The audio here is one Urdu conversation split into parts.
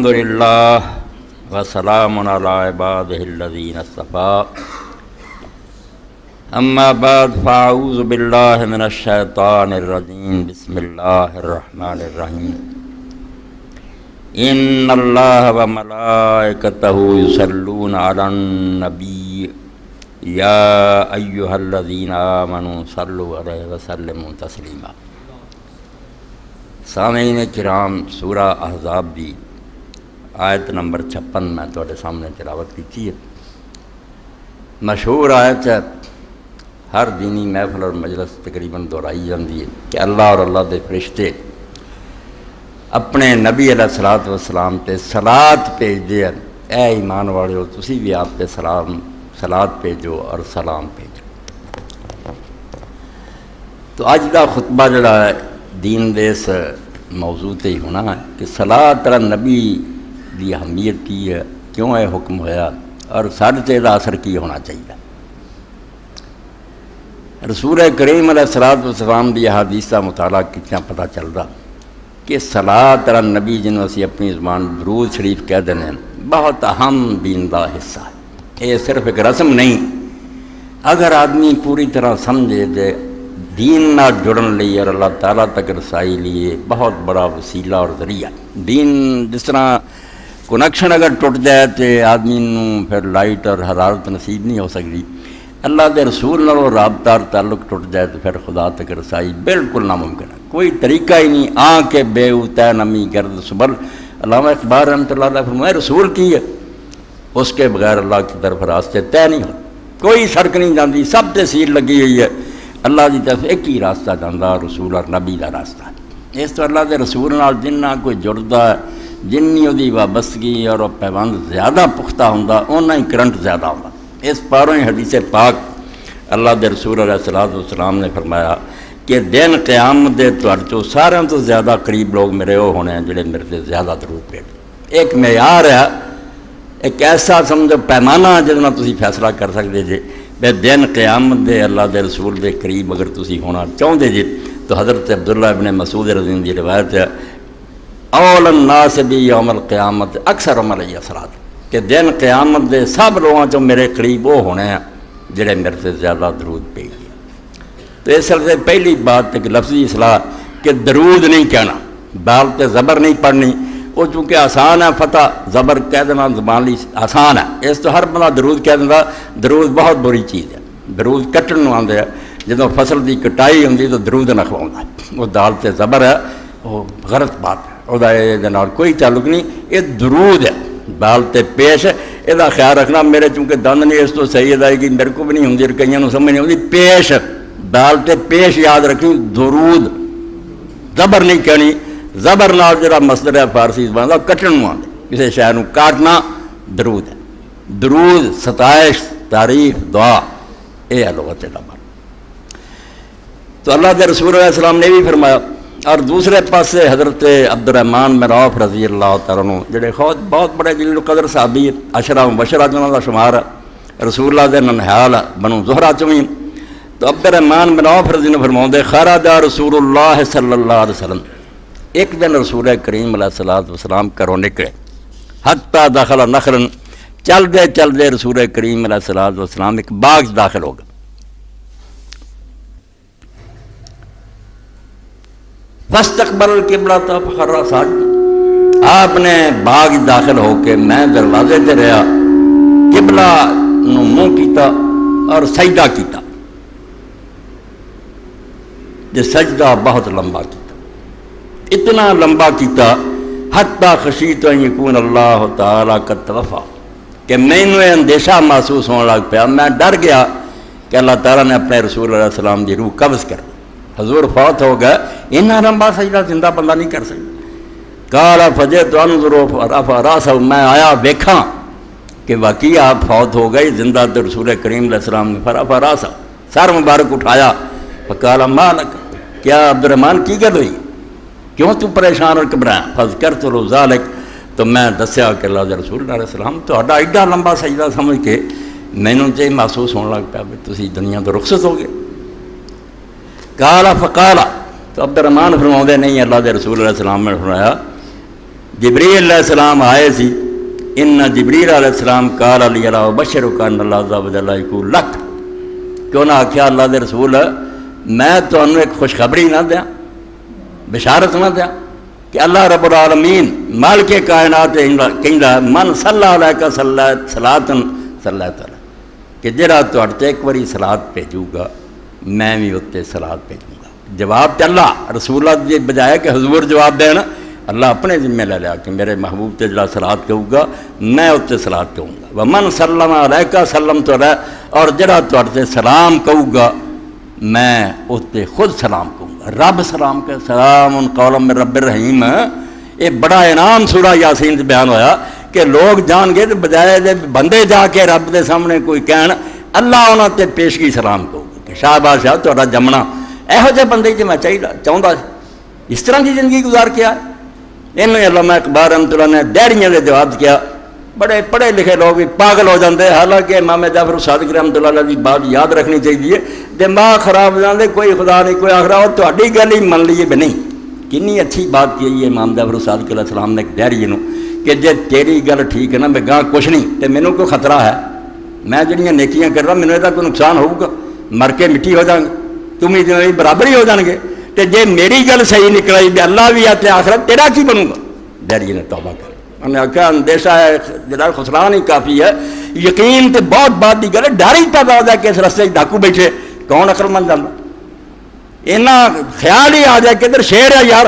الحمدللہ وسلام علی عبادہ الذین اصطفیٰ اما بعد فاعوذ باللہ من الشیطان الرجیم بسم اللہ الرحمن الرحیم ان اللہ وملائکتہ یصلون علی النبی یا ایہا الذین آمنوا صلوا علیہ وسلموا تسلیما۔ سامعین کرام، سورہ احزاب دی آیت نمبر 56 میں تواڈے سامنے تلاوت کی ہے۔ مشہور آیت ہے، ہر دینی محفل اور مجلس تقریباً دہرائی جاتی ہے کہ اللہ اور اللہ دے فرشتے اپنے نبی علیہ الصلوۃ والسلام تے صلات بھیجدے ہیں، اے ایمان والو تسی بھی آپ تے صلات بھیجو اور سلام بھیجو۔ تو اج دا خطبہ جڑا ہے دین دے اس موضوع تے ہی ہونا ہے کہ صلات علی نبی دی اہمیت کی ہے، کیوں یہ حکم ہویا اور ساڈے تے دا اثر کی ہونا چاہیے۔ رسول کریم علیہ الصلوۃ والسلام دی احادیث کا مطالعہ کتنا پتہ چل رہا کہ صلات علی نبی جنوں اسی اپنی زبان درود شریف کہہ دینے بہت اہم دین دا حصہ ہے۔ یہ صرف ایک رسم نہیں، اگر آدمی پوری طرح سمجھے دے دین نہ جڑن لئی اور اللہ تعالیٰ تک رسائی لیے بہت بڑا وسیلہ اور ذریعہ۔ دین جس طرح کنیکشن اگر ٹوٹ جائے تو آدمی نوں پھر لائٹ اور حرارت نصیب نہیں ہو سکتی، اللہ دے رسول نال رابطہ اور تعلق ٹوٹ جائے تو پھر خدا تک رسائی بالکل ناممکن ہے، کوئی طریقہ ہی نہیں۔ کے بے تہ نمی گرد سبل، علامہ اقبال رحمۃ اللہ علیہ فرمایا رسول کی ہے، اس کے بغیر اللہ کی طرف راستے طے نہیں ہوتے، کوئی سڑک نہیں جاتی، سب تے سیل لگی ہوئی ہے، اللہ کی طرف ایک ہی راستہ جانا رسول اور نبی کا راستہ۔ اس تو اللہ کے رسول نال جنہ کوئی جڑتا ہے، جنی وہ وابستگی اور پیوند زیادہ پختہ ہوتا اُنہ ہی کرنٹ زیادہ ہوتا۔ اس پاروں ہی حدیث پاک اللہ کے رسول علیہ الصلوۃ والسلام نے فرمایا کہ دن قیامت دے تو سارے تو زیادہ قریب لوگ میرے وہ ہونے ہیں جڑے میرے سے زیادہ درود پڑھتے۔ ایک معیار ہے، ایک ایسا سمجھو پیمانہ جہاں تسی فیصلہ کر سکتے جی بے دن قیامت دے اللہ دے رسول دے قریب اگر تسی ہونا چاہتے جی تو حضرت عبداللہ ابن مسعود رضی اللہ عنہ کی روایت ہے اول الناس بی یوم القیامت اکثر علیہ الصلاۃ، کہ دن قیامت دے سب لوگوں چوں میرے قریب وہ ہونے ہیں جڑے میرے سے زیادہ درود بھیجتے۔ تو اس سے پہلی بات ایک لفظی اصلاح کہ درود نہیں کہنا، بال تے زبر نہیں پڑھنی، وہ چونکہ آسان ہے فتح زبر کہہ دینا زبان لی آسان ہے، اس تو ہر بندہ درود کہہ دینا۔ درود بہت بری چیز ہے، درود کٹن آتے ہیں، جدوں فصل کی کٹائی ہوتی تو درود نہ کھواؤں، وہ دال تے زبر ہے، وہ غلط بات ہے، وہ کوئی تعلق نہیں۔ یہ درود ہے بال تے پیش، یہ خیال رکھنا۔ میرے چونکہ دند نہیں اس تو صحیح ہے کہ میرے کو بھی نہیں ہوتی، کئی سمجھ نہیں آتی۔ پیش بال تے پیش یاد رکھنی، درود زبر نہیں کہنی، زبر نال جڑا مصدر ہے فارسی زبان کا کٹن آتے، کسی شے نوں کاٹنا درود ہے۔ درود ستائش تعریف دعا، یہ ہے لغت لبر۔ تو اللہ کے رسول علیہ السلام نے بھی فرمایا، اور دوسرے پاسے حضرت عبد الرحمن بن عوف رضی اللہ تعالیٰ عنہ جڑے خود بہت بڑے جلیل القدر صحابی عشرہ مبشرہ جنہوں کا شمار ہے، رسول اللہ دے ننہال بنو زہرہ چویں۔ تو عبد الرحمن بن عوف رضی اللہ فرماؤں خرج رسول اللہ صلی اللہ علیہ وسلم، ایک دن رسول کریم علیہ الصلوۃ والسلام گھروں نکلے، حتی دخل نخلا، چلدے رسول کریم علیہ الصلوۃ والسلام ایک باغ داخل ہو گئے۔ فاستقبل القبلۃ فخر ساجدا، آپ نے باغ داخل ہو کے میں دروازے تے رہا، قبلہ نو منہ کیتا اور سجدہ کیتا، جے سجدہ بہت لمبا کیتا، اتنا لمبا کیتا حتی خشیت ان یکون اللہ تعالی قد توفا، کہ مینوں یہ اندیشہ محسوس ہونے لگ پیا، میں ڈر گیا کہ اللہ تعالیٰ نے اپنے رسول علیہ السلام دی روح قبض کر، حضور فوت ہو گئے، اتنا لمبا سجدہ زندہ بندہ نہیں کر سکتا۔ قال فجئت انظر فرفع راسہ، میں آیا ویکھاں کہ واقعی آپ فوت ہو گئے زندہ، تو رسول کریم علیہ السلام نے فرفع راسہ، سر مبارک اٹھایا، فقال ما لک، کیا عبد الرحمن کی گل ہوئی، کیوں تو پریشان اور گھبرایا؟ فذکرت له ذلک، تو میں دسیا کہ اللہ کے رسول علیہ السلام تہاڈا ایڈا لمبا سجدہ سمجھ کے مینوں تے محسوس ہونے لگ پیا بھی تسی دنیا تو رخصت ہو گئے۔ قال فقال، تو عبد الرحمن فرماؤں نہیں، اللہ کے رسول علیہ السلام نے فرمایا جبریل علیہ السلام آئے سی، ان جبریل علیہ السلام قال علی اللہ بشرک ان اللہ عز و جل یقول لک، کہ انہاں آکھیا اللہ دے رسول میں تمہیں ایک خوشخبری نہ دیا، بشارت نہ دیا کہ اللہ رب العالمین مالک کائنات کہندا من صلی علیہ صلاۃ صلیت علیہ، کہ جڑا تہاڈے تے ایک واری صلاۃ بھیجوں گا میں بھی اتنے صلاۃ بھیجوں گا۔ جواب تے اللہ رسول اللہ جی بجائے کہ حضور جواب دینا، اللہ اپنے ذمہ لے لیا کہ میرے محبوب تے جڑا صلاۃ کہوں گا میں اتنے صلاۃ کہوں گا۔ ومن سلم علیہ سلمت علیہ، اور جڑا تہاڈے تے سلام کہوں گا میں اتنے خود سلام کہوں گا۔ رب سلام کہ سلام قولا من رب الرحیم، یہ بڑا انعام سورہ یاسین سے بیان ہویا کہ لوگ جان گے تو بجائے دے بندے جا کے رب دے سامنے کوئی کہن اللہ انہاں تے پیشگی سلام کہوں گا کہ شاباش ہے تہاڈا جمنا، یہو جہے بندے جی میں چاہتا اس طرح کی زندگی گزار کے آئے۔ انہیں علامہ اقبال رحمۃ اللہ نے دہڑیاں دے جواب کیا، بڑے پڑھے لکھے لوگ بھی پاگل ہو جاتے، حالانکہ امام جعفر صادق رحمۃ اللہ علیہ کی بات یاد رکھنی چاہیے، دماغ خراب ہو جاتے، کوئی خدا نہیں کوئی آخرا، اور تہاڈی گل ہی من لیے بھی نہیں۔ کنی اچھی بات کی ہے امام جعفر صادق علیہ السلام نے ایک دہڑی نو کہ جے تیری گل ٹھیک ہے نا میں گاہ کچھ نہیں تو مینوں کوئی خطرہ ہے، میں جڑیاں نیکیاں کر رہا مینوں یہ کوئی نقصان ہوگا، مر کے مٹی ہو جائیں گے، تم ہی برابر ہی ہو جان گے، تو جے میری گل صحیح نکل آئی بھی اللہ بھی آتے آخرت تیرا کی بنوں گا؟ دہڑی نے توبہ کر، انہوں نے آخیا اندیشہ ہے جڑا خسران ہی کافی ہے، یقین تو بہت بات کی گل ہے، ڈر ہی پیدا ہوتا ہے کہ اس رستے ڈاکو بیٹھے کون عقل مند جانا، اینا خیال ہی آ جائے کہ ادھر شیر ہے یار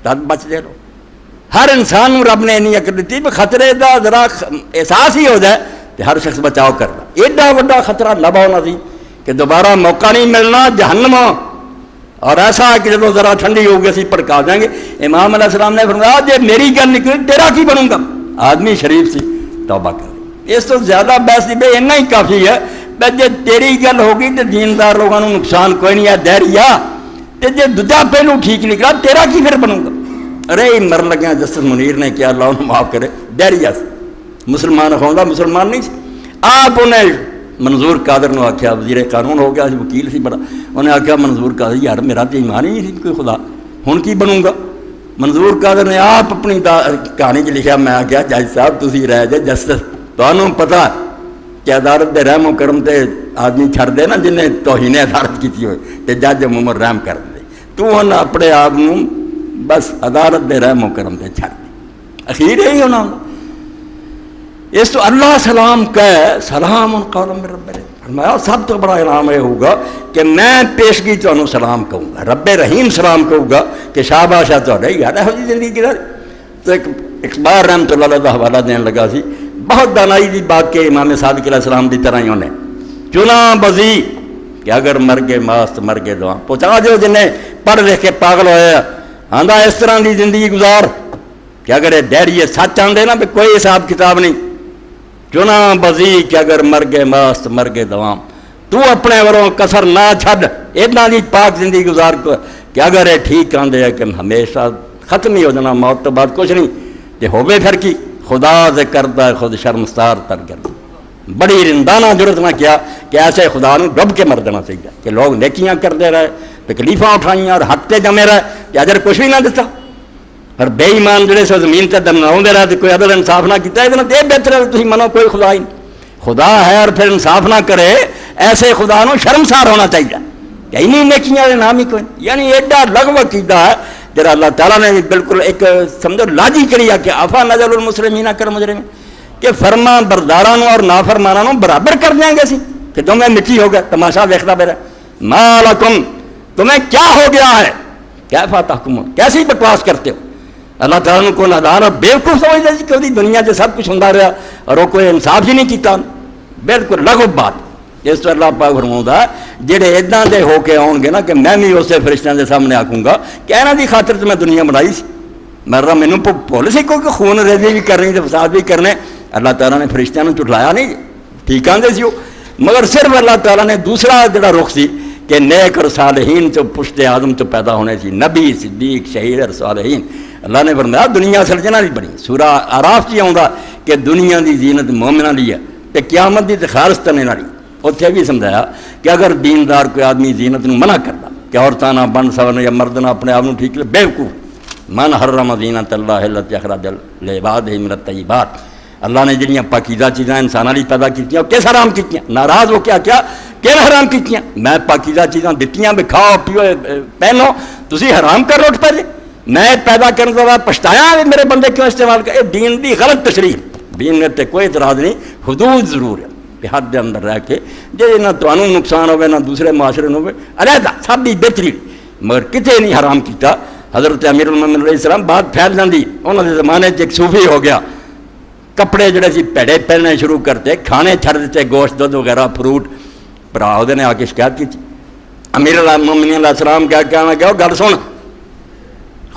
تب بچ جائے لو۔ ہر انسان رب نے اینی عقل دیتی بھی خطرے دا ذرا احساس ہی ہو جائے تو ہر شخص بچاؤ کرنا، ایڈا وڈا خطرہ نہ ہونا سی کہ دوبارہ موقع نہیں ملنا جہنم، اور ایسا ہے کہ جب ذرا ٹھنڈی ہوگی اسی پڑکا جائیں گے۔ امام علیہ السلام نے فرمایا جی میری گل نکلی تیرا کی بنوں گا؟ آدمی شریف سی توبہ کر، اس تو زیادہ بحث نہیں، اتنا ہی کافی ہے جی تیری گل ہوگی تو دیندار لوگوں کو نقصان کوئی نہیں ہے دہریا، تو جی دوجا پہلو ٹھیک نکلا تیرا کی پھر بنوں گا؟ ارے مر لگیا جسٹس منیر نے کیا اللہ انہوں معاف کرے دہریا مسلمان ہوگا مسلمان نہیں سی، آپ انہیں منظور قادر نے آخیا، وزیر قانون ہو گیا وکیل سی بڑا، انہیں آخیا منظور قادر یار میرا تو ایمان ہی نہیں سی کوئی خدا، ہوں کی بنوں گا؟ منظور قادر نے آپ اپنی کہانی چ لکھا، میں آخیا جج صاحب تھی رہ جائے جسٹس، تمہیں پتا کہ عدالت دے رحم و کرم تے آدمی چھڑ دے نا جنہیں توہین عدالت کی ہوئے تو جج عموماً رحم کر دے، تو انہیں اپنے آپ بس عدالت دے رحم و کرم تے چھڑ دے، اخیر یہی ہونا ہوں۔ اس تو اللہ سلام کہے سلام قولا من رب الرحیم، فرمایا سب تو بڑا انعام یہ ہوگا کہ میں پیشگی تمہیں سلام کہوں گا، رب رحیم سلام کہوں گا کہ شاباش ہے تھوڑے یار یہو جی زندگی کی۔ تو ایک اقبال رحمۃ اللہ علیہ کا حوالہ دین لگا سی، بہت دانائی کی بات کہ امام صادق علیہ السلام کی طرح ہی انہیں چنا بزی کہ اگر مر گئے ماست مر گئے دعا پہنچا جو جنہیں پڑھ لکھ کے پاگل ہوئے آندہ اس طرح کی زندگی گزار کہ اگر یہ ڈیری سچ آندے نا بھی کوئی حساب کتاب نہیں، چنا بزی کہ اگر مر گئے ماست مر گئے دوام، تو اپنے وروں کسر نہ چھڈ اتنا دی پاک زندگی گزار کو کہ اگر یہ ٹھیک آندے ہے کہ ہمیشہ ختم ہی ہو جانا موت تو بعد کچھ نہیں، کہ ہوے پھر کی خدا سے کردہ خود شرمسار تر کر، بڑی رندانہ جرت نہ کیا کہ ایسے خدا نے ڈب کے مر دینا چاہیے کہ لوگ نیکیاں کرتے رہے تکلیفاں اٹھائیاں اور ہفتے جمے رہے کہ اجر کچھ بھی نہ دیتا، اور بے ایمان جڑے سو زمین تے دمناؤندے رہے کوئی عدل انصاف نہ کیتا، یہ بہتر ہے تھی منو کوئی خدا ہی خدا ہے اور پھر انصاف نہ کرے، ایسے خدا نو شرمسار ہونا چاہیے کہ انہیں نیکیاں نام ہی کوئی، یعنی ایڈا لغو عقیدہ ہے جرا اللہ تعالیٰ نے بالکل ایک سمجھو لاجی کری ہے کہ آفا نزل المسلمین کر مجرم، کہ فرما برداران اور نافرمانوں برابر کر دیں گے سی کہ تمہیں مٹی ہو گیا، تماشا دیکھتا میرا مالکم تمہیں کیا ہو گیا ہے، کیفا تحکمون کیسی بکواس کرتے ہو، اللہ تعالیٰ کو نادان اور بیوقوف سمجھتے جی کہ دنیا سے سب کچھ ہوتا رہا اور وہ کوئی انصاف ہی نہیں کیتا، بالکل لغو بات۔ اس تو اللہ پاک فرماؤں جہے ادا دے ہو کے آؤ گے نا کہ میں بھی اسے فرشتوں کے سامنے آکوں گا کہ یہاں کی خاطر تو میں دنیا بنائی سی، مرا مینو بھول سی کوئی خون ریزی بھی کرنی تو فساد بھی کرنے، اللہ تعالیٰ نے فرشتوں نے چٹلایا نہیں، ٹھیک آدھے سی وہ، مگر صرف اللہ تعالیٰ نے دوسرا جڑا رخ سی کہ نیک اور صالحین چو پشت آدم چو پیدا ہونے سی، نبی صدیق شہید اور صالحین، اللہ نے فرمایا دنیا سرجنا نہیں بنی، سورہ آراف جی آؤں کہ دنیا دی زینت مومنہ لی ہے تو قیامت دی خارج تنے نہ لی، اتنے بھی سمجھایا کہ اگر دیندار کوئی آدمی زینت نو منع کرتا کہ عورتاں نہ بن سکن یا مرد نہ اپنے آپ ٹھیک لے، بیوقوف من حرم زینت اللہ التی اخرج لعبادہ من الطیبات، اللہ نے جڑیاں پاکیزہ چیزاں انساناں لئی پیدا کیتیاں کس حرام کیتیاں؟ ناراض ہو کیا کہ حرام کیتیاں؟ میں پاکیزہ چیزاں دتیاں بھی کھاؤ پیو پہنو، تسی حرام کر اٹھ پے، میں پیدا کرنے کے بعد پچھتایا میرے بندے کیوں استعمال کر؟ دین دی غلط تشریح، دین میں تے کوئی اعتراض نہیں، حدود ضرور ہے کہ حد دے اندر رہ کے جے نہ تانوں نقصان ہوئے نہ دوسرے معاشرے نوں ہوئے، علیحدہ سب دی بہتری، مگر کتے نہیں حرام کیتا۔ حضرت امیر المومنین علیہ السلام بات پھیل جاندی، انہاں دے زمانے 'چ ایک صوفی ہو گیا، کپڑے جڑے سی پیڑے پہننے شروع کرتے، کھانے چھڑ دیتے، گوشت دودھ وغیرہ فروٹ۔ بھرا وہ نے آ کے شکایت کی، امیر المومنین علیہ السلام کیا کہنا کہ گل سن،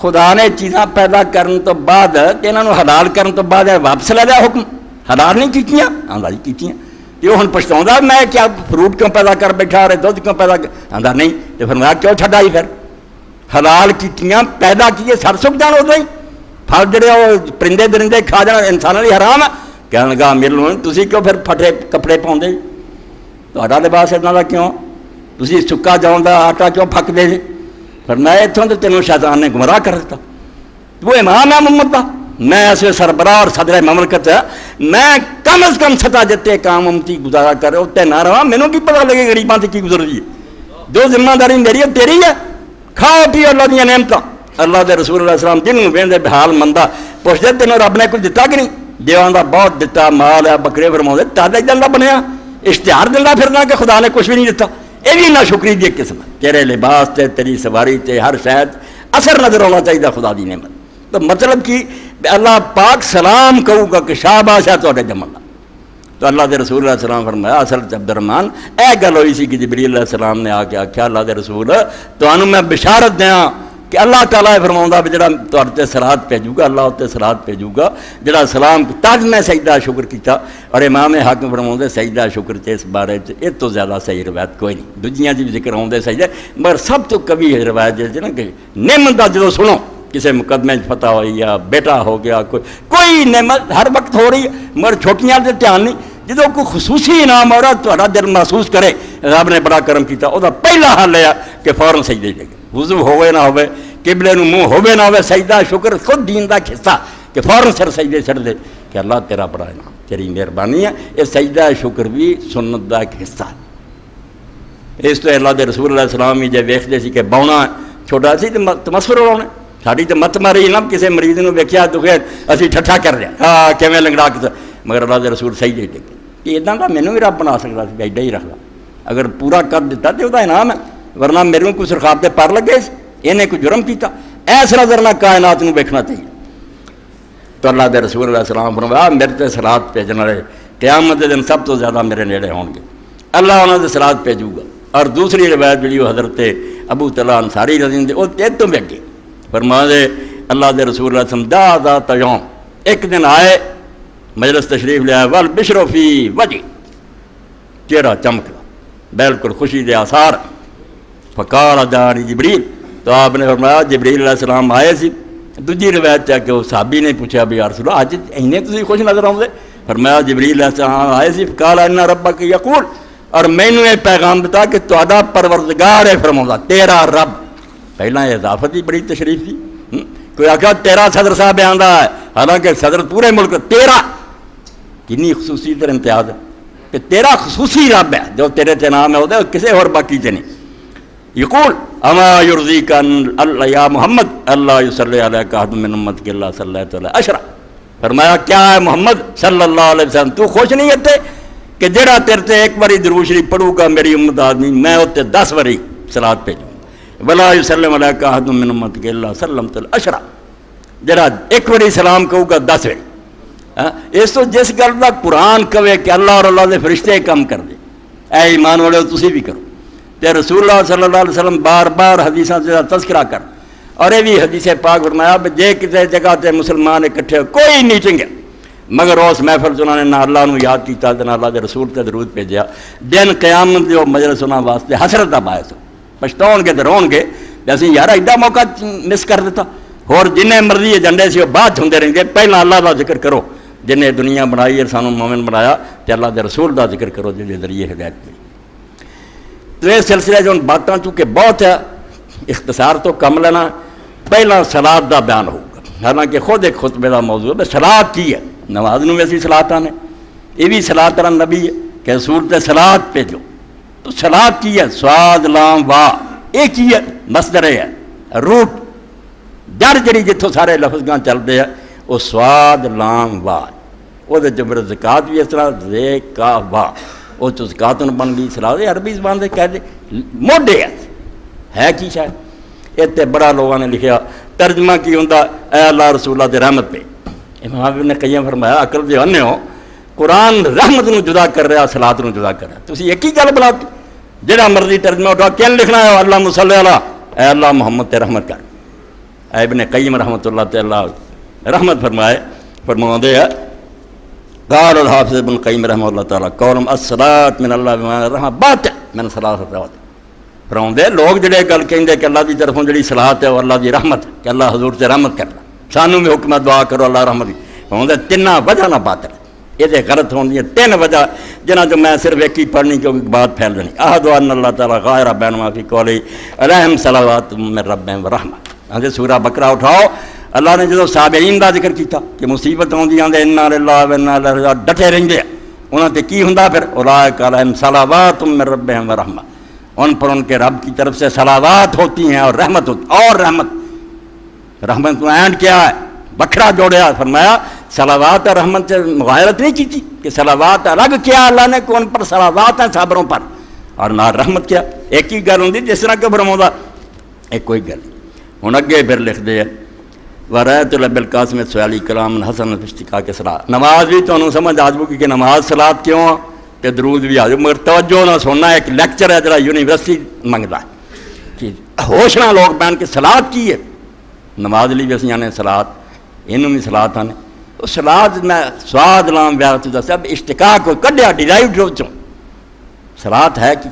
خدا نے چیزاں پیدا کرن تو بعد انہاں نوں حلال کرن تو بعد واپس لے جا حکم، حلال نہیں کیتیاں؟ آندا جی کیتیاں، تے ہن پچھتاوندا میں کیا فروٹ کیوں پیدا کر بیٹھا اور دودھ کیوں پیدا کر؟ آندا نہیں، تے فرمایا کیوں چھڈائی پھر؟ حلال کیتیاں پیدا کیے سر سک جان ادو ہی، پھل جڑے وہ پرندے درندے کھا جان انساناں لئی حرام ہے۔ کہنے لگا امیر المومنین تسی کیوں پھر پھٹے کپڑے پاؤندے؟ تہاڈا لباس اتنا دا کیوں؟ تسی سکا جاؤں دا آٹا کیوں پھکدے جی؟ فرمایا اتوں تو تینوں شیطان نے گمراہ کر دیتا، وہ امام ہے محمد دا، میں ایسے سربراہ اور صدر مملکت ہے، میں کم از کم سطح جتے کام امتی گزارا کرے اتنے نہ رہا، مینوں کی پتہ لگے غریباں تے کی گزر رہی ہے، جو ذمہ داری میری ہے تیری ہے، کھاؤ پیو اللہ دیا نعمتاں۔ اللہ دے رسول علیہ السلام جنوں ویندے بحال مندہ پوچھتے تینوں رب نے کچھ دتا کہ نہیں؟ دیواں بہت دتا، مال ہے، بکرے فرماؤندے تاڈا ہی دلہ بنیا، اشتہار دلہ پھرنا کہ خدا نے کچھ بھی نہیں دتا، یہ بھی ناشکری دی قسم ہے۔ تیرے لباس تے تیری سواری تے ہر شاید اثر نظر ہونا چاہیے خدا دی نعمت، تو مطلب کہ اللہ پاک سلام کہوں گا کہ شاباش ہے تواڈے جمن دا۔ تو اللہ دے رسول علیہ السلام فرمایا اصل عبد الرحمن اے گل ہوئی سی کہ جبریل علیہ السلام نے آ کے آخیا اللہ دے رسول تانوں میں بشارت دیاں کہ اللہ تعالیٰ فرماؤندا بھی جڑا تہاڈے تے صراط بھیجوں گا، اللہ تے صراط بھیجوں گا جڑا سلام تاج میں سجدہ شکر کیتا، اور امام حاکم فرماؤندے سجدہ شکر تے اس بارے اس تو زیادہ صحیح روایت کوئی نہیں، دنیا جی ذکر ہوندے سجدے، مگر سب تو کبھی روایت جے نا کہ نعمت دا جدوں سنو کسی مقدمے فتح ہوئی یا بیٹا ہو گیا، کوئی نعمت ہر وقت ہو رہی ہے مگر چھوٹیاں تے دھیان نہیں، جدو کوئی خصوصی انعام ہو رہا تہاڈا دل محسوس کرے رب نے بڑا کرم کیتا، وہ پہلا حل ہے کہ فوراً سجدے لے گئے، وضو ہوئے نہ ہوئے، قبلے نو منہ ہوئے نہ ہوئے، سجدہ شکر خود دین دا حصہ کہ فوراً سر سجدے چڑھ دے کہ اللہ تیرا بڑا انعام، تیری مہربانی ہے۔ یہ سجدہ شکر بھی سنت دا ایک حصہ ہے۔ اس تو اللہ دے رسول علیہ السلام بھی جے ویکھدے سی کہ بونا چھوٹا سی تو تمسفر ہونا، ساری تو مت ماری نہ کسی مریض نو ویکھیا تو خیر اسی ٹھٹھا کر لیا، ہاں کیویں لنگڑا کے، مگر اللہ دے رسول سجدے ٹے کہ ادا کا مینوں بھی رب بنا سکتا سی، ایڈا ہی رکھدا، اگر پورا کر دیتا تو وہ انعام ہے، ورنہ میرے کوئی سرخاب دے پر لگے، انہیں کوئی جرم کیتا، ایس نظر نہ کائنات نو ویکھنا چاہیے۔ تو اللہ دے رسول علیہ السلام فرمایا میرے تے صراط بھیجن والے قیامت دے دن سب تو زیادہ میرے نیڑے ہون گے، اللہ انہاں دے صراط بھیجوں گا۔ اور دوسری روایت جڑی وہ حضرت ابو طلحہ انصاری رضی اللہ عنہ وہ تیز تو بھی اگے فرما دے اللہ دے رسول اللہ علیہ وسلم ذات یوم ایک دن آئے مجلس تشریف لے آئے والبشر فی وجہ، چہرہ چمکا بالکل خوشی دے آثار، فقال جانی جبریل، تو آپ نے فرمایا جبریل علیہ السلام آئے سی۔ دوجی روایت ہے کہ وہ صحابی نے پوچھا بھی یا رسول اللہ اج اینے تسی خوش نظر آؤندے؟ فرمایا جبریل علیہ السلام آئے سی، فقال ان ربک یقول، اور مینوں یہ پیغام دتا کہ تہاڈا پروردگار ہے فرماوندا تیرا رب، پہلا یہ اضافت ہی بڑی تشریف تھی، کوئی آخیا تیرا صدر صاحب آندا ہے، حالانکہ صدر پورے ملک تیرا، کنی خصوصی در امتیاز ہے کہ تیرا خصوصی رب ہے جو تیرے تے نام ہے وہ کسی اور باقی تے نہیں۔ یقول اما یرضیک اللہ یا محمد اللہ یصلی علیک احد من امتک اللہ صلی اللہ علیہ عشرہ، فرمایا کیا ہے محمد صلی اللہ علیہ وسلم تو خوش نہیں ہوتے کہ جڑا تیرے تے ایک باری درود شریف پڑھوں گا میری امت آدمی میں اتنے 10 باری صلوات بھیجوں گا، ولا یسلم علیک احد من امتک اللہ سلمت عشرہ، جڑا ایک باری سلام کہوں گا 10 باری۔ اس تو جس گل کا قرآن کہے کہ اللہ اور اللہ دے فرشتے کام کر دے، اے ایمان والے تسی بھی کرو، تے رسول اللہ صلی اللہ علیہ وسلم بار بار حدیثاں سے تذکرہ کر، اور یہ بھی حدیث پاک فرمایا جے کسی جگہ تے مسلمان اکٹھے کوئی میٹنگ ہے مگر اس محفل سے انہوں نے نہ اللہ نو یاد کیتا نہ اللہ دے رسول تے درود بھیجیا، دن قیامت جو مجلس انہاں واسطے حسرت دا باعث پچھتاؤ گے تے رون گے اسی یار ایڈا موقع مس کر دیتا، اور جنہیں مرضی ایجنڈے سے وہ بعد ہوندے رہیں گے، پہلا اللہ دا ذکر کرو جنہیں دنیا بنائی ہے سانوں مومن بنایا، تے اللہ دے رسول دا ذکر کرو جن کے ذریعے ہدایت ملی۔ تو یہ سلسلہ جو باتاں چونکہ بہت ہے اختصار تو کم لینا، پہلا سلاد کا بیان ہوگا، حالانکہ خود ایک خطبے کا موضوع ہے سلاد کی ہے، نماز میں اسی سلاد آنے، یہ بھی سلاد ترا نبی ہے کہ صورت سلاد بھیجو، تو سلاد کی ہے سواد لام واہ، یہ کی ہے مصدر ہے روٹ جڑ جڑی جتوں سارے لفظ گاں چلتے ہیں وہ سواد لام واہ، وہ پھر زکات بھی اس طرح زے کا واہ، وہ زکات بن گئی سلاد، عربی زبان سے کہہ دے موڈے ہے کی شاید اتنے بڑا لوگوں نے لکھا ترجمہ کی ہوں اے اللہ رسول اللہ دے رحمت پہ، امام ابن قیم فرمایا عقل دے انے ہو قرآن رحمت نو جدا کر رہا سلاد نو جدا کر رہا، تسی ایک ہی گل بلا جہاں مرضی ترجمہ اٹھا کیا لکھنا ہے اللہ مصلی علیہ اے اللہ محمد تے رحمت کر، اے ابن قیم رحمت اللہ تے اللہ رحمت فرمائے فرماؤندے ہے قال الحافظ ابن قیم رحمہ اللہ تعالیٰ قولم الصلاۃ من اللہ بمعنی الرحمہ باطل من صلاۃ الرحمت، فرماؤندے لوگ جڑے گل کہندے کہ اللہ دی طرفوں جڑی صلاۃ ہے وہ اللہ دی رحمت کہ اللہ حضور تے رحمت کرنا، سانوں بھی حکم دعا کرو اللہ رحمت دی، فرماؤندے تیناں وجہ نہ باطل، یہ غلط ہون دی تین وجہ جنہاں جو میں صرف ایک ہی پڑھنی کیونکہ بات پھیل دینی، احد ان اللہ تعالیٰ غائر بین ما فی قولی علیہم صلوات من ربہم ورحمہ، ہاں سورہ بقرہ اٹھاؤ، اللہ نے جدو صابرین کا ذکر کیتا کہ مصیبت آدی آدھے انا للہ و انا الیہ راجعون ڈٹے رہندے انہوں تے کی ہوندا پھر اولئک علیہم صلوات من ربہم ورحمہ، ان پر ان کے رب کی طرف سے صلوات ہوتی ہیں اور رحمت ہوتی، اور رحمت اینڈ کیا ہے بکھرا جوڑیا، فرمایا صلوات اور رحمت سے مغایرت نہیں کی تھی کہ صلوات الگ کیا اللہ نے کہ ان پر صلوات ہیں صابروں پر، اور نہ رحمت کیا، ایک ہی گل ہوندی جس طرح کہ فرماؤندا ایک کوئی گل ہن اگے پھر لکھ دے ورایت بالقاسم سوالی کلام حسن اشتقاق کے صلاح، نماز بھی تو سمجھ آ جائے کہ نماز صلاح کیوں آ کہ درود بھی آ جائے، مگر توجہ نہ سننا ایک لیکچر ہے جڑا یونیورسٹی منگتا ہے کہ ہوش نہ لوگ بہن کے صلاح کی ہے، نماز لی بھی اسی آنے صلاح انہوں بھی صلاح آنے، وہ صلاح میں سواد لام بیات دسیا اشتقاق کو کڈیا ڈیرائیوڈ رو چوں صلاح ہے کہ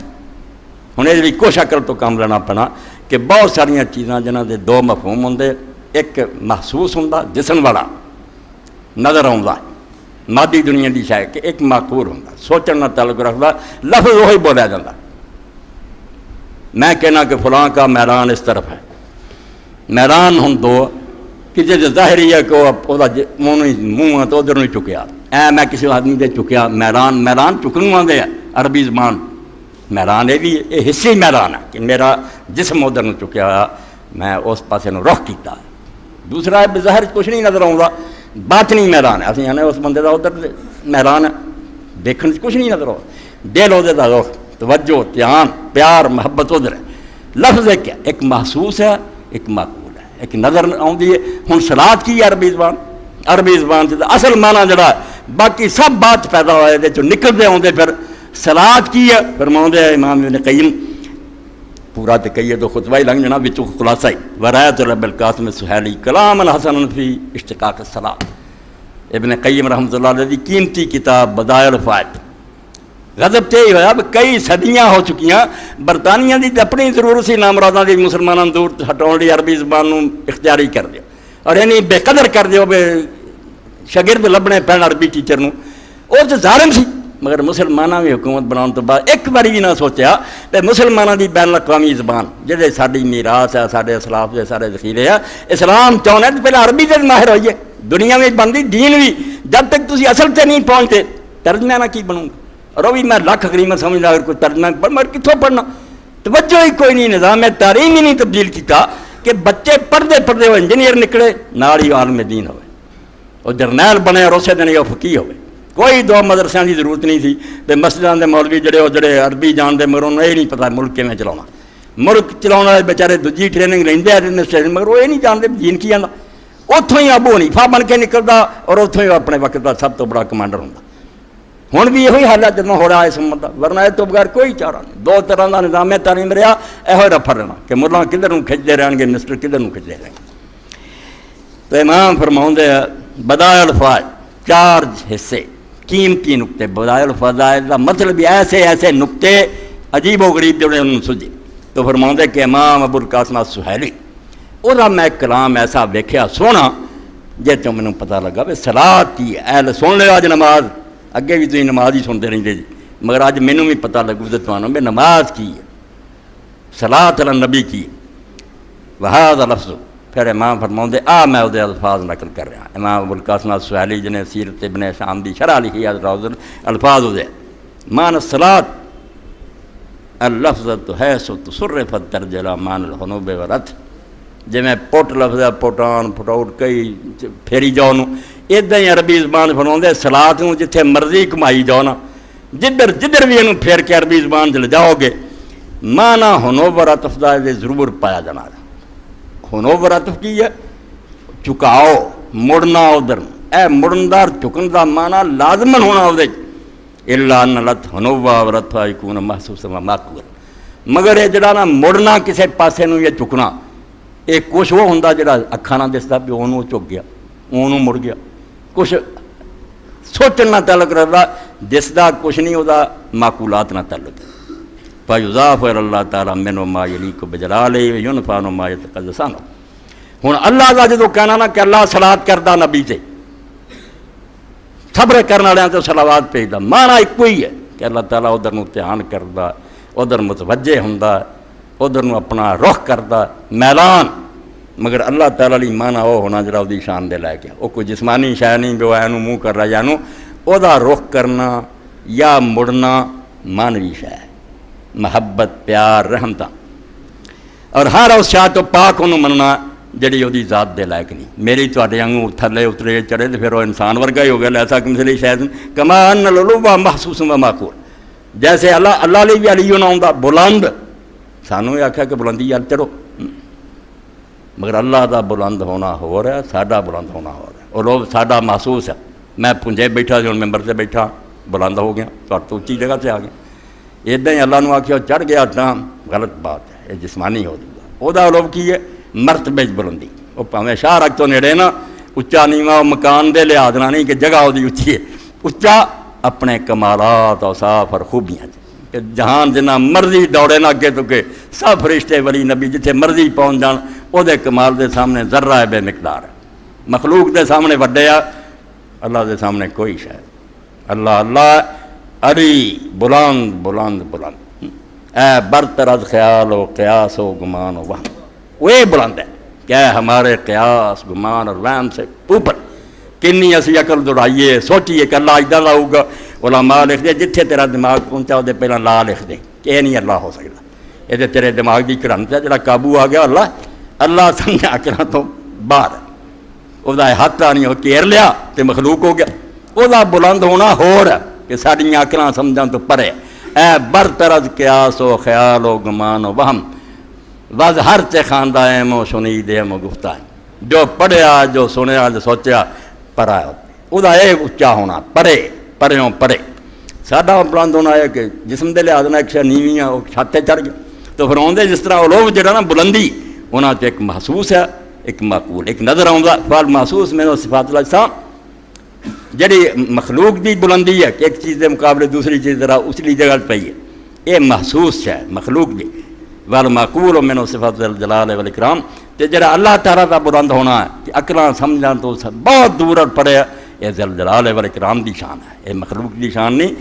ہوں یہ کوشش عقل تو کام لینا پینا کہ بہت ساریا چیزاں جنہاں دے دو مفہوم ہوں، ایک محسوس ہوں جسم والا نظر آتا مادی دنیا کی شاید کہ ایک معقول ہوں سوچن کا تعلق رکھتا، لفظ وہی بولیا جاتا، میں کہنا کہ فلاں کا میدان اس طرف ہے، میدان ہوں دو، کسی سے ظاہری ہے کہ وہ منہ تو ادھر نہیں چکیا، میں کسی آدمی دے چکیا میدان چکنوں آدھے عربی زبان میدان یہ بھی یہ حصی میدان ہے کہ میرا جسم ادھر نہیں چکیا ہوا میں اس پاسے نو رخ کیتا، دوسرا ہے بظاہر کچھ نہیں نظر آؤں باطنی میدان ہے، اسی آنے اس بندے کا ادھر میدان ہے دیکھنے سے کچھ نہیں نظر آؤ، دل ادھر کا رخ توجہ دھیان پیار محبت ادھر ہے، لفظ ایک ہے ایک محسوس ہے ایک معقول ہے، ایک نظر آتی ہے، ہوں صلاح کی ہے عربی زبان سے اصل معنی جڑا ہے باقی سب بات پیدا ہوئے دے جو نکلتے آتے پھر صلاح کی ہے، فرماؤندے امام ابن قیم پورا تو کہیے تو خطبہ ہی لنگ جنا بچوں خلاصہ ہی ورایت رب القاسم سہیلی کلام الحسن فی اشتقاق الصلاۃ، ابن قیم رحمۃ اللہ علیہ دی قیمتی کتاب بدائع الفوائد، غضب تے ہی ہویا کئی صدیاں ہو چکیاں، برطانیہ دی اپنی ضرورت سی نامراداں دی مسلماناں دور ہٹاؤن دی عربی زبان نو اختیاری کر دیا اور یعنی بے قدر کر دیو بے شاگرد لبنے پہن عربی ٹیچر نو، اور جو ظالم سی مگر مسلمانوں کی حکومت بناؤن تو بعد ایک باری بھی نہ سوچا کہ مسلمانوں کی بین الاقوامی زبان جہے ساری میراث ہے سارے اسلاف کے سارے ذخیرے ہے اسلام چاہنا ہے تو پہلے عربی سے ماہر ہوئیے، دنیا میں بنتی دین بھی جب تک تسی اصل سے نہیں پہنچتے ترجمہ نہ کی بنوں گا، اور وہ بھی میں لاکھ غنیمت سمجھنا اگر کوئی ترجمہ پڑھ مگر کتوں پڑھنا، توجہ ہی کوئی نہیں، نظام تعلیم ہی نہیں تبدیل کیتا کہ بچے پڑھتے وہ انجینئر نکلے نال ہی عالم دین ہوئے، اور جرنیل بنے اور اسے دن یہ فقیہ ہوئے، کوئی دو مدرسوں کی ضرورت نہیں تھی، تے مسجدوں کے مولوی جڑے عربی جانتے مگر انہوں یہ نہیں پتا ملک کیویں چلاؤنا، ملک چلاؤن والے بیچارے دوجی ٹریننگ لیندے ایڈمنسٹریشن مگر وہ یہ نہیں جانتے دین کی آتا، اتوں ہی ابو حنیفہ بن کے نکلتا اور اتوں ہی اپنے وقت کا سب تو بڑا کمانڈر ہوتا، ہوں بھی یہ حال ہے جب ہو رہا ہے اس امت کا، ورنہ اس تو بغیر کوئی چارہ نہیں، دو طرح کا نظام تعلیم رہا یہ رفر رہنا کہ ملا کدھر کھچتے رہن گے منسٹر کدھر کھچتے رہیں گے، تو امام فرماؤندے بدائع الفوائد چار حصے قیمتی نقطے، بدائع الفضائل کا مطلب ایسے ایسے نقطے عجیب و غریب جڑے انہوں سجے، تو فرماؤندے کہ امام ابو القاسم سہیلی وہ میں کلام ایسا ویکھیا سونا جس تو مجھے پتہ لگا بھی صلاح کی اہل سن لو، اج نماز اگے بھی تھی نماز ہی سنتے رہتے جی مگر اج مینوں بھی پتہ لگو تو تمہوں بھی نماز کی ہے، صلاۃ علی النبی کی ہے، وہذا لفظ پھر امام فرماؤندے میں وہ الفاظ نقل کر رہا. امام ابوالقاسم السہیلی جنہیں سیرت ابن شام دی شرح لکھی ہے الفاظ وہ مان الصلاۃ اللفظ حیث تصرفت ترجلہ مان الحنوب ورت. جی میں پٹ لفظ ہے پٹان پٹاؤٹ کئی پھیری جاؤ ادا ہی عربی زبان فرماؤندے صلاۃ نوں جتھے مرضی کمائی جاؤ نا جدھر بھی یہ پھیر کے عربی زبان چل جاؤ گے مانا حنوب ورتف دا ضرور پایا جانا. حنوب ورتف کی ہے چکاؤ مڑنا ادھر مڑندار چکن دا مانا لازمن ہونا وہ الا ان لت حنوبا ورتفا یکون محسوس ماکول. مگر یہ جڑا نا مڑنا کسے پاسے نوں یہ چکنا یہ کچھ وہ ہوں جڑا اکھاں نہ دستا بھی وہ چک گیا وہ مڑ گیا. کچھ سوچن نہ تعلق رکھتا دستا کچھ نہیں وہ معقولات نہ تعلق. فیضاف اللہ تعالیٰ منو ما یلیق بجلالہ ینفع ما یتقدس عنہ. ہوں اللہ کا جدو کہنا نا کہ اللہ صلاۃ کردا نبی تے صبر کرنے والوں سے صلوات بھیجدا مانا ایک ہی ہے کہ اللہ تعالیٰ ادھر دھیان کردا ادھر متوجہ ہوندا ادھر اپنا رخ کردا میلان. مگر اللہ تعالیٰ لی مانا وہ ہونا جڑا وہ شان دے لے کے وہ کوئی جسمانی شے نہیں بھی وہ منہ کر رہا یا وہ رخ کرنا یا مڑنا مانوی شے ہے. محبت پیار رحمتہ اور ہر اس شاہ تو پاک انہوں مننا جڑی وہ ذات دے لائق نہیں. میری تواڈے وانگوں تھلے اترے چڑھے تو پھر وہ انسان ورگا ہی ہو گیا. ایسا کہ مثلی شاید کما ان العلو محسوس و معقول. جیسے اللہ لی بھی علی ہونا ہوندا بلند سانوں یہ آکھیا کہ بلندی یار چڑھو مگر اللہ دا بلند ہونا ہو رہا ہے ساڈا بلند ہونا ہو رہا ہے. اور لوگ ساڈا محسوس ہے. میں پنجے بیٹھا سی ہوں ممبر سے بیٹھا بلند ہو گیا تو اچھی جگہ سے آ گیا. ادا ہی اللہ نے آخیا چڑھ گیا ٹام غلط بات ہے یہ جسمانی ہو جائے. وہ لوگ کی ہے مرتبے بلندی وہ پاویں شاہ رکھ تو نیڑے نا اچا نیواں مکان دے لحاظ نہ نہیں کہ جگہ وہ اچھی ہے اچا اپنے کمالات اوصاف اور خوبیاں کہ جہان جنہ مرضی دوڑے نہ اگے تو کہ سب فرشتے ولی نبی جتھے مرضی پہنچ جان وہ کمال دے سامنے ذرہ ہے بے مقدار ہے. مخلوق دے سامنے وڈے آ اللہ دے سامنے کوئی شاید. اللہ اللہ علی بلند بلند بلند اے برتر از خیال و قیاس و گمان و وہم. وہ بلند ہے کہ ہمارے قیاس گمان اور وہم سے اوپر کنی اسی عقل دوڑائیے سوچیے کہ اللہ ادھر کا ہوگا. علماء لکھ دے جتھے تیرا دماغ پہنچا وہ پہلے لا لکھ دے کہ یہ نہیں اللہ ہو سکتا. یہ تیرے دماغ کی کرنٹ ہے جڑا قابو آ گیا اللہ سمجھا کرا تو باہر وہ ہاتھ نہیں ہو کیر لیا تو مخلوق ہو گیا. وہ بلند ہونا ہو رہا کہ ساڑیاں عقلاں سمجھن تو پرے. اے برتر از قیاس و خیال و گمان و وہم وز ہر چے خاندہ ایم و شنید ایم و گفتہ جو پڑھیا جو سنیا جو سوچیا پرا وہ اچا ہونا پرے پریوں پرے. ساڈا بلند ہونا ہے کہ جسم دے لحاظ ایک شے نیویں وہ چھت تے چڑھ گیا تو پھر آدھے جس طرح وہ لوگ جڑا نا بلندی انہاں چ ایک محسوس ہے ایک معقول ایک نظر آؤں فال محسوس میں صفات الاجسام جڑی مخلوق دی بلندی ہے کہ ایک چیز دے مقابلے دوسری چیز ذرا اچھلی جگہ پئی ہے یہ محسوس ہے مخلوق دی والمعقول و من صفات الجلال والاکرام. تے جڑا اللہ تعالیٰ دا بلند ہونا ہے کہ عقلاں سمجھاں تو بہت دور پڑے یہ ذل جلال والاکرام دی شان ہے یہ مخلوق دی شان نہیں.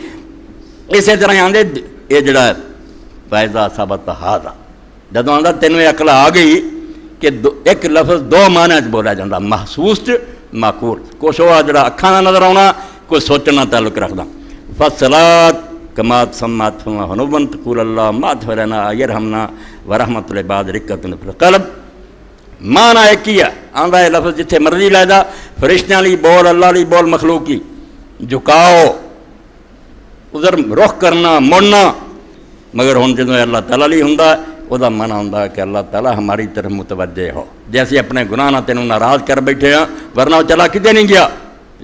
اسی طرح آندے یہ جڑا ہے فائزہ ثبت ہاذا جدوں آندا تینوں یہ عقل آ گئی کہ ایک لفظ دو معنی چ بولا جاتا محسوس معقول. کچھ وہ جڑا اکھاں نہ نظر آنا کوئی سوچنا تعلق رکھدا. فصلات کمات سمات فما حنوبن تقول اللہ مات فرنا یرحمنا ورحمت العباد رکت فی القلب. معنی ایک ہی ہے آندا ہے لفظ جتھے مرضی لے جا فرشتیاں لی بول اللہ لی بول مخلوق کی جھکاؤ ادھر رخ کرنا مڑنا. مگر ہن جدوں اللہ تعالیٰ لی ہوندا وہ مانا ہوں کہ اللہ تعالیٰ ہماری طرف متوجہ ہو. جیسے اپنے گناہ نہ تینوں ناراض کر بیٹھے ہیں ورنہ وہ چلا کتے نہیں گیا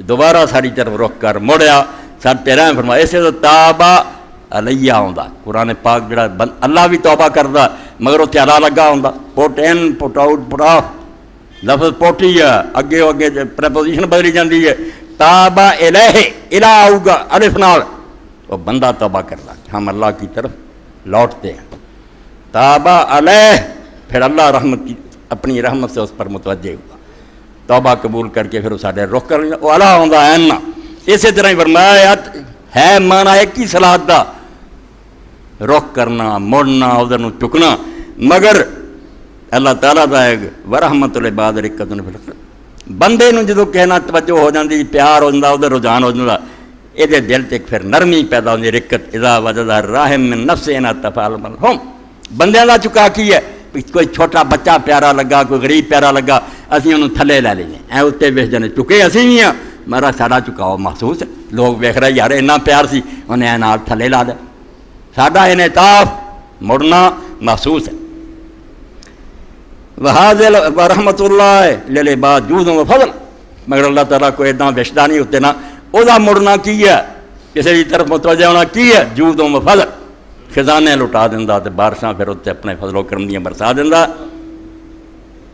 دوبارہ ساری طرف رخ کر مڑیا سر تیرہ فرمایا. ایسے تو تابا علیہ آتا قرآن پاک جڑا اللہ بھی توبہ کرتا مگر وہ تیارا لگا ہوں پٹ ان پٹ آؤٹ پٹ آف لفظ پوٹی ہے اگے اگے پریپوزیشن بدلی جاتی ہے. تابا الہ الہ آؤ گا الف نال وہ بندہ توبہ کرتا ہم اللہ کی طرف لوٹتے ہیں. تابا علیہ پھر اللہ رحمت کی اپنی رحمت سے اس پر متوجہ ہوا توبہ قبول کر کے پھر وہ سارے رخ کر وہ اللہ ہوں اینا. اسی طرح ہی فرمایا ہے مانا ایک ہی صلاحت دا رخ کرنا مڑنا ادھر چکنا. مگر اللہ تعالیٰ کا ہے ورحمت العباد رقت بندے نوں جدوں کہنا توجہ ہو جاندی پیار ہو جاتا ادھر رجحان ہو جاتا یہ دل سے پھر نرمی پیدا ہوتی رقت اذا وجد الرحم من نفس ان تفعل منهم بندیاں دا چکا کی ہے کوئی چھوٹا بچہ پیارا لگا کوئی غریب پیارا لگا اسی انہوں تھلے لے لیں اے اتنے ویس جانے چکے اسی بھی ہاں میرا ساڈا چکاؤ محسوس ہے لوگ ویکھ رہے یار اتنا پیار سی انہیں اے نال تھلے لا دے ساڈا انعطاف مڑنا محسوس ہے وحاضل ورحمت اللہ للعباد جود و فضل مگر اللہ تعالیٰ کو اتنا وشدہ نہیں ہوتے نا وہ مڑنا کی ہے کسی بھی طرف متوجہ ہونا کی ہے جود و فضل خزانے لٹا دینا تو بارشاں پھر اتنے اپنے فضل و کرم دیاں برسا دینا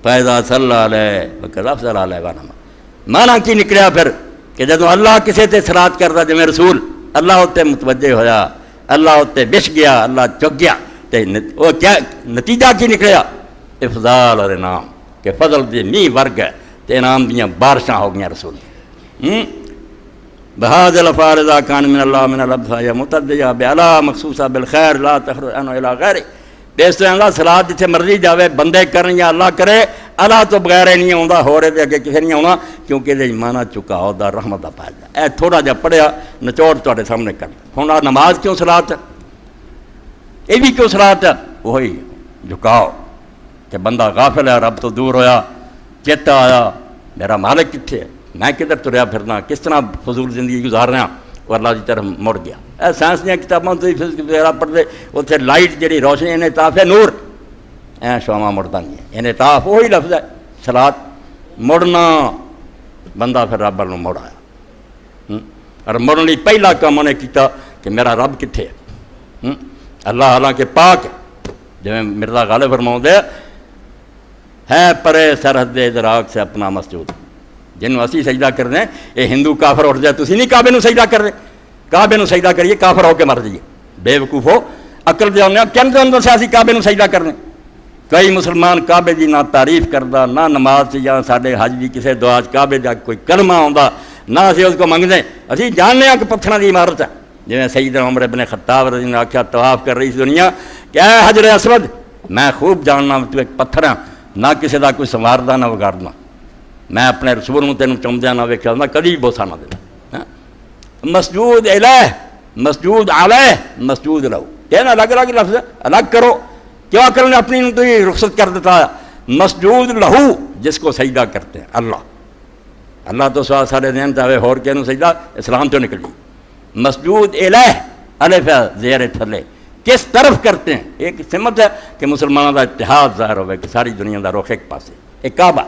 فیضا صلی اللہ علیہ وکذا صلی اللہ علیہ وسلم مانا کی نکلیا پھر کہ جدو اللہ کسی تے صراط کرتا جی رسول اللہ اتنے متوجہ ہویا اللہ اتنے بچ گیا اللہ چک گیا وہ کیا نتیجہ کی نکلیا افضال اور انعام کہ فضل دی نہیں ورگ ہے تو انعام دیاں بارشاں ہو گیا رسول بہاد الفارضہ کان من اللہ من الابصار یا متدیا بعلا مخصوصہ بالخیر لا تخرج عنہ الی غیر بیس اللہ صلاۃ جتھے مرضی جاوے بندے کرن یا اللہ کرے اللہ تو بغیر نہیں آوندا ہو رہے اگے کسے نہیں آونا کیونکہ یہ مانا چکاؤ دا رحمت دا فائدہ اے تھوڑا جا پڑھیا نچوڑ تواڈے سامنے کر ہن نماز کیوں صلاۃ ہے یہ بھی کیوں صلاۃ ہے وہی جھکاؤ کہ بندہ غافل ہے رب تو دور ہویا چیتا آیا میرا مالک کتنے ہے میں کدھر تریا پھرنا کس طرح فضول زندگی گزار رہا وہ اللہ کی طرف مڑ گیا اے سائنس دیا کتابوں تو فزکس وغیرہ پڑھتے اتنے لائٹ جڑی روشنی انعطاف ہے نور اے شواں مڑتا نہیں ہے انعطاف وہی لفظ ہے صلاۃ مڑنا بندہ پھر رب والوں مڑ آیا اور مڑن لی پہلا کام انہیں کیتا کہ میرا رب کتنے ہے اللہ حالانکہ پاک ہے جی مرزا غالب فرماؤں دے ہے پرے سرحد ادراک سے اپنا مسجود جنہوں اسی سجدہ کر دیں یہ ہندو کافر اٹھ جائے تسی نہیں کعبے نو سجدہ کر دیں کعبے نو سجدہ کریے کافر ہو کے مر جائیے بے وقوف ہو عقل دے ہونے کن دے اندر سے اسی کعبے نو سجدہ کر دیں کئی مسلمان کعبے دی نہ تعریف کردا نہ نماز سے یا ساڈے حج دی کسے دعا کعبے دا کوئی کلمہ آندا نہ اسی اس کو منگدے اسی جاننے ہیں کہ پتھراں دی عمارت ہے جویں سیدنا عمر ابن خطاب رضی اللہ عنہ آکھیا طواف کر رہی دنیا کہ اے حجر اسود میں خوب جاننا تو ایک پتھر ہاں نہ کسی دا کوئی سنواردا نہ وگاڑنا میں اپنے رسول نوں تینوں چمدیا نہ ویکھیا نہ کدی بوسا نہ دینا مسجود الہ مسجود علیہ مسجود لہو کہنا الگ الگ لفظ الگ کرو کیوں عقل نے اپنی تو ہی رخصت کر دیتا ہے مسجود لہو جس کو سجدہ کرتے ہیں اللہ تو سوال سارے دین چاہے ہور کے نوں سجدہ اسلام تو نکلی مسجود الہ الف زیر تھلے کس طرف کرتے ہیں ایک سمت ہے کہ مسلمانوں کا اتحاد ظاہر ہوئے کہ ساری دنیا کا رخ ایک پاسے ایک کعبہ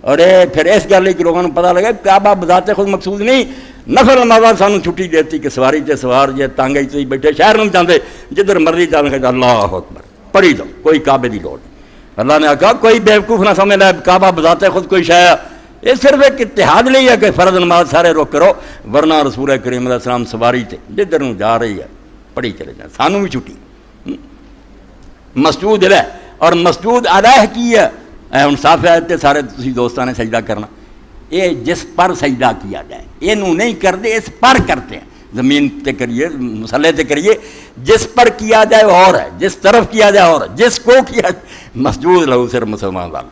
اور پھر اس گل کہ لوگوں کو پتہ لگا کعبہ بذات خود مقصود نہیں نفل نماز سانوں چھٹی دیتی کہ سواری سے سوار جے تانگے سے بیٹھے شہر میں جاندے جدھر مرضی جانے کہ اللہ اکبر پڑھی دو کوئی کعبے دی لوڑ نہیں اللہ نے کہا کوئی بیوقوف نہ سمجھ لے کعبہ بذات خود کوئی شے یہ صرف ایک اتحاد نہیں ہے کہ فرض نماز سارے رک کرو ورنہ رسول کریم علیہ السلام سواری سے جدھر جا رہی ہے پڑھی چلے جائیں سانوں بھی چھٹی مسجود الہ اور مسجود الہ کی ہے ہوں صاف ہے سارے تسی دوستان نے سجدہ کرنا یہ جس پر سجدہ کیا جائے یہ نہیں کرتے اس پر کرتے ہیں زمین تے کریے مسلح تے کریے جس پر کیا جائے اور ہے جس طرف کیا جائے اور جس کو کیا مسجود لہو صرف مسلمان والا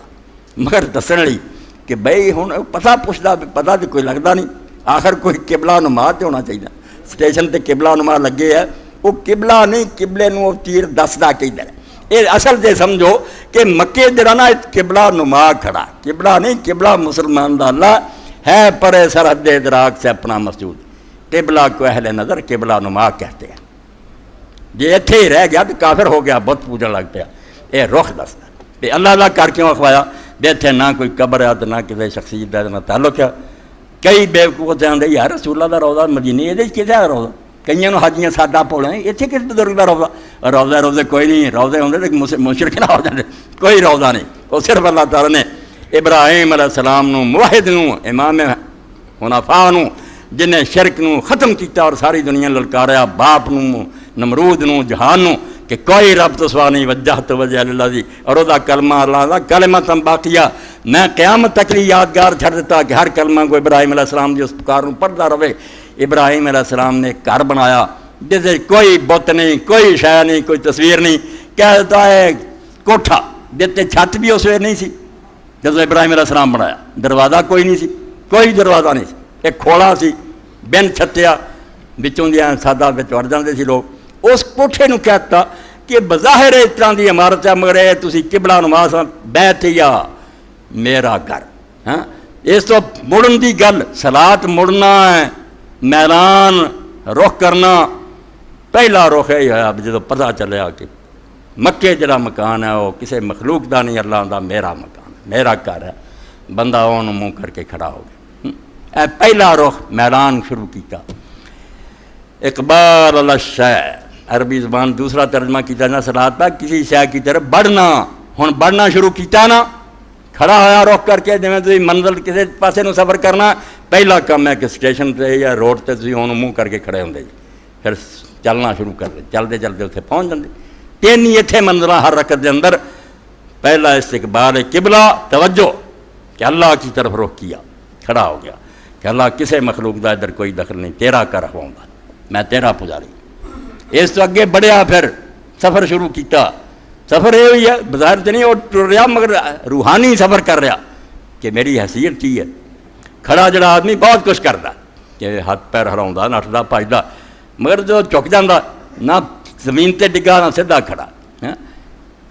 مگر دسن لی کہ بھائی ہوں پتہ پوچھتا پتہ تو کوئی لگتا نہیں آخر کوئی قبلہ نما تے ہونا چاہیے اسٹیشن تے قبلہ نما لگے ہے وہ قبلہ نہیں قبلے نو تیر دسدا کدھر ہے یہ اصل سے سمجھو کہ مکے جڑا نا قبلہ نما کھڑا قبلہ نہیں قبلہ مسلمان دا اللہ ہے پر سرحد ادراک سے اپنا مسجود قبلہ کو اہل نظر قبلہ نما کہتے ہیں جی اتنے ہی رہ گیا تو کافر ہو گیا بت پوجن لگ پیا یہ رخ دستا کہ اللہ دا کر کیوں اخوایا بے اتنے نہ کوئی قبر ہے نہ کسی شخصیت ہے نہ تعلق ہے کئی بیوقوف آدھے یار رسول اللہ دا روضہ مدینے یہ کتنے ہے روضہ کئی حاجیاں ساڈا پول ہیں اتنے کس بزرگ کا روضہ روضے کوئی نہیں روضے ہوتے تو مشرک نہ ہو جاتے کوئی روضہ نہیں وہ صرف اللہ تعالیٰ نے ابراہیم علیہ السلام نو موحد نو امام حنفاء نو جنہیں شرک نو ختم کیتا اور ساری دنیا للکاریا باپ نو نمرود نو جہان نو کہ کوئی رب تو سوا نہیں وجہ تو وجہ اللہ دی اور وہ کلمہ اللہ دا کلمہ تم باقیہ میں قیامت تک لی یادگار چھڑ دیتا کہ ہر کلمہ کو ابراہیم علیہ السلام جو اس پکار پڑھتا رہے ابراہیم علیہ السلام نے ایک گھر بنایا جسے کوئی بت نہیں کوئی شے نہیں کوئی تصویر نہیں کہتا ہے کوٹھا دیتے چھت بھی اس ویلے نہیں سی جب ابراہیم علیہ السلام بنایا، دروازہ کوئی نہیں سی، کوئی دروازہ نہیں سی، ایک کھولا سی بن چھتیا بچوں دیا سادہ بچ وڑ جاندے سی لوگ۔ اس کوٹھے نو کہتا کہ بظاہر اس طرح دی عمارت ہے مگر اے تسی قبلہ نماز بیت یا میرا گھر، ہاں اس تو مڑن دی گل، صلاۃ مڑنا ہے، میدان رخ کرنا، پہلا رخ یہ ہے اب جدو پتہ چلیا کہ مکے جڑا مکان ہے وہ کسی مخلوق دا نہیں، اللہ دا میرا مکان میرا گھر ہے، بندہ اون منہ کر کے کھڑا ہو گیا۔ اے پہلا رخ میدان شروع کیتا۔ اقبال علی الشیء عربی زبان دوسرا ترجمہ کیتا نا صلاۃ پہ کسی شے کی طرف بڑھنا، ہن بڑھنا شروع کیتا نا، کھڑا ہوا رخ کر کے جویں تسی منزل کسی پاسے نو سفر کرنا، پہلا کام ہے کہ سٹیشن تے یا روڈ تے تسی اون منہ کر کے کھڑے ہوندے جی، پھر چلنا شروع کر دے، چلتے چلتے اتنے پہنچ جاندے۔ تین ہی اتنے منزل ہر رکعت دے اندر، پہلا استقبال قبلہ توجہ کہ اللہ کی طرف رخ کیا، کھڑا ہو گیا کہ اللہ کسے مخلوق دا ادھر کوئی دخل نہیں، تیرا کر رہا ہوں میں تیرا پجاری۔ اس تو اگے بڑھیا، پھر سفر شروع کیتا۔ سفر یہ ہوئی ہے بظاہر تو نہیں وہ ٹر رہا مگر روحانی سفر کر رہا کہ میری حیثیت کی ہے۔ کھڑا جڑا آدمی بہت کچھ کرتا کہ ہاتھ پیر ہلاؤں نٹتا بھجتا، مگر جو چک جانا نہ زمین تے ڈگا نہ سیدھا کھڑا۔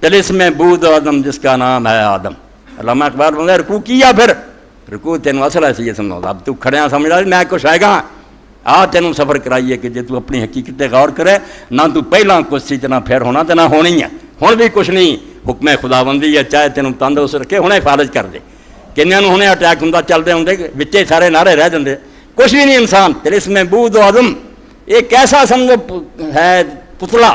طلسم بود آدم جس کا نام ہے آدم، علامہ اقبال بندہ رکوع کیا، پھر رکوع تینوں اصل ایسی ہے سمجھا، اب تو کھڑے سمجھ رہا میں کچھ آئے گا آ تینوں سفر کرائیے کہ جے تو اپنی حقیقت تے غور کرے، نہ تو پہلا کچھ سی نہ پھر ہونا تے نہ ہونی ہے، ہن بھی کچھ نہیں، حکم خداوندی ہے، چاہے تینوں تندرست رکھے ہنے فالج کر دے، کنیاں نوں ہنے اٹیک ہوندا چلدے ہوندے وچے سارے نعرے رہ جاندے، کچھ بھی نہیں انسان۔ طلسم بود آدم یہ کیسا سمجھو ہے پتلا،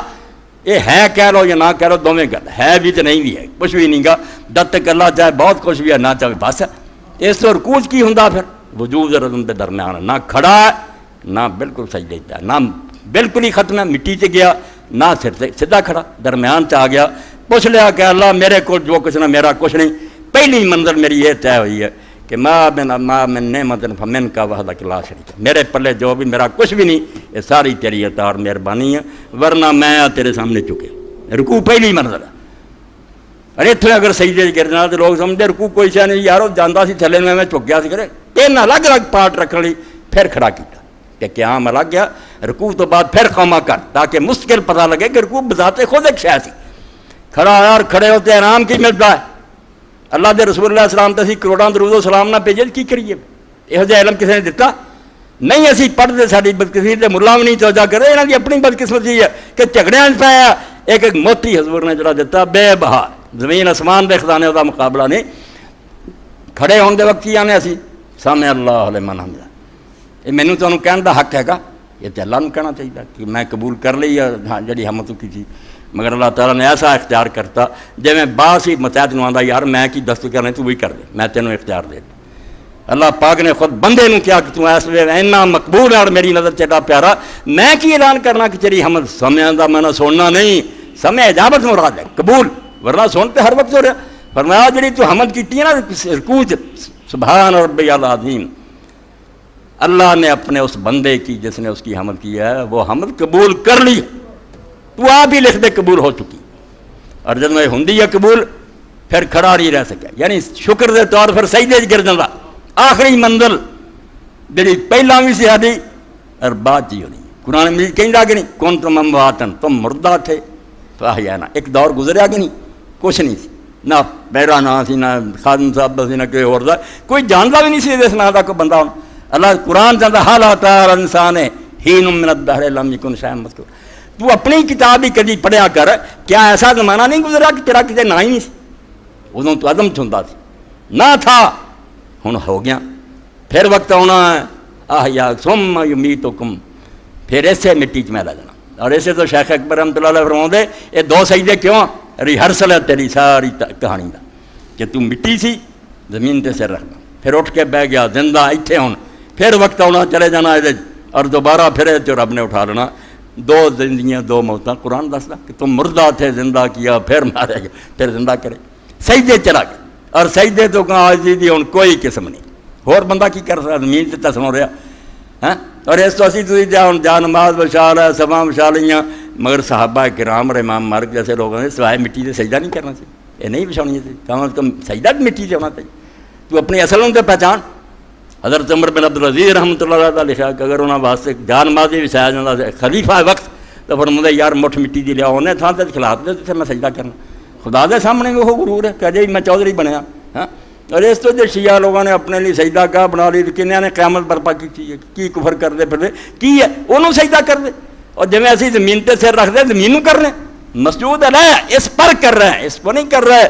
یہ ہے کہہ لو یا نہ کہہ لو دونوں گل ہے بھی تو نہیں بھی ہے، کچھ بھی نہیں گا، جب تک اللہ چاہے بہت کچھ بھی ہے نہ چاہے بس ہے۔ اس تو رکوع کی ہوندا پھر وجود رزم کے درمیان نہ کھڑا ہے نہ بالکل سجدے تے، نہ بالکل ہی ختم ہے مٹی تے گیا، نہ سر سے سیدھا کھڑا درمیان چ آ گیا، پوچھ لیا کہ اللہ میرے کو جو کچھ نہ میرا کچھ نہیں۔ پہلی منزل میری یہ طے ہوئی ہے کہ ما من نعمت فمن کا وحدک لا شریک، میرے پلے جو بھی میرا کچھ بھی نہیں، یہ ساری تیری عطا اور مہربانی ہے، ورنہ میں تیرے سامنے چکے۔ رکوع پہلی منزل ہے۔ ارے اتنے اگر سجدے گر جانا تو لوگ سمجھتے رکوع کوئی شے نہیں، یارو جانا سی تھلے میں چک گیا سی، کرے تین الگ الگ پارٹ رکھنے لی پھر کھڑا کیا کہ قیام الگ گیا، رکوع تو بعد پھر قوما کر، تاکہ مستقل پتہ لگے کہ رکوع بذات خود ایک شے سی۔ کھڑا یار کھڑے ہوتے آرام کی ملتا ہے، اللہ دے رسول اللہ السلام تے اسی کروڑاں درود و سلام نہ بھیجے کی کریے؟ یہو جہا علم کسی نے دتا نہیں، اسی پڑھتے ساری بدقسمتی ملا بھی نہیں توجہ کرے، یہاں کی اپنی بدقسمتی ہے کہ جھگڑیاں پایا ایک ایک موتی حضور نے جڑا دیتا بے بہا، زمین آسمان دے خزانے دا مقابلہ نہیں۔ کھڑے ہونے دے وقت کی آنے اسی سامنے اللہ لمن حمدہ، یہ مینوں تانوں کہن دا حق ہے گا، یہ تے اللہ نوں کہنا چاہیے کہ میں قبول کر لی ہاں جڑی حمد کی تھی، مگر اللہ تعالیٰ نے ایسا اختیار کرتا جی میں باس ہی متحد نو آندا یار میں کی دست کرنے تو وہی کر دے، میں تینوں اختیار دے۔ اللہ پاک نے خود بندے نو کیا کہ تو اس ویلے اینا مقبول اور میری نظر چیڈا پیارا، میں کی اعلان کرنا کہ تیری حمد سمعاں دا میں نہ سننا نہیں، سمع اجابت مراد ہے قبول، ورنہ سن تے ہر وقت ہو رہا۔ فرمایا جڑی تو حمد کیتی ہے نا رکوع سبحان ربی العظیم، اللہ نے اپنے اس بندے کی جس نے اس کی حمد کی ہے وہ حمد قبول کر لی، تو آپ ہی لکھ دے قبول ہو چکی، اور جب میں ہندی ہے قبول پھر کھڑا نہیں رہ سکیا، یعنی شکر دے طور پر سجدے گر جاندہ۔ آخری منزل جڑی پہلا بھی سی آدھی اور بعد جی ہونی، قرآن مجید کہیں کہ نہیں کنتم امواتن، تم مردہ تھے فاحیانا، ایک دور گزریا کہ نہیں، کچھ نہیں سی، نہ میرا نا سی، نہ خادم صاحب سی، نہ کوئی اور دا، کوئی جانتا بھی نہیں سی اس نا دا کوئی بندہ ہونا۔ اللہ قرآن چاہتا حال آتا انسان ہین من الدہر لم یکن شیئا مذکورا، تو اپنی کتاب ہی کدی پڑھیا کر، کیا ایسا زمانہ نہیں گزرا کہ تیرا کسی نہ ہی نہیں سی، ادوں تو عدم چھندا سی، نہ تھا ہن ہو گیا، پھر وقت آنا ہے احیا ثم یمیتکم، پھر اسے مٹی چ میلا جانا۔ اور اسے تو شیخ اکبر رحمۃ اللہ علیہ فرماؤندے یہ دو سجدے کیوں ریہرسل ہے تیری ساری کہانی دا، کہ تو مٹی سی زمین تے سر رکھنا، پھر اٹھ کے بہ گیا زندہ ایتھے ہن، پھر وقت آنا چلے جانا اور دوبارہ پھر تو رب نے اٹھا لینا، دو زندگیاں دو موتاں، قرآن دسدا کہ تم مردہ تھے زندہ کیا، پھر مارے گا پھر زندہ کرے، سجدے چلا گیا، اور سجدے تو کہاں آج دی ہن کوئی قسم نہیں، اور بندہ کی کر سکتا زمین تے سنو رہا ہاں۔ اور اس تو اسی تھی جا نماز بشال ہے سباں بشا لیاں، مگر صحابہ کرام اور امام مالک جیسے لوگوں نے سوائے مٹی سے سجدہ نہیں کرنا سی، یہ نہیں بچھاؤنی چاہیے، کم از کم سجدہ بھی مٹی سے ہونا چاہیے. تو اپنے اصلوں سے پہچان. حضرت عمر بن عبدالعزیز رحمۃ اللہ تعالی لکھا کہ اگر انہوں واسطے جان ماضی بھی سایا جاتا خلیفہ وقت تو فرمایا یار مٹھ مٹی دی لیا انہیں تھان تے کھلاف دے جتھے میں سجدہ کرنا. خدا دے سامنے بھی وہ غرور ہے کہ جی میں چودھری بنیا. ہاں اور اس تو جو شیعہ لوگوں نے اپنے لیے سجدہ گاہ بنا لی، کنیا نے قیامت برپا کی کفر کرتے پھر کی ہے انہوں سجدہ کر دے. اور جی اسی زمین تے سر رکھ دے زمین کر لیں، مسجود ہے اس پر کر رہے ہیں، اس کو نہیں کر رہے.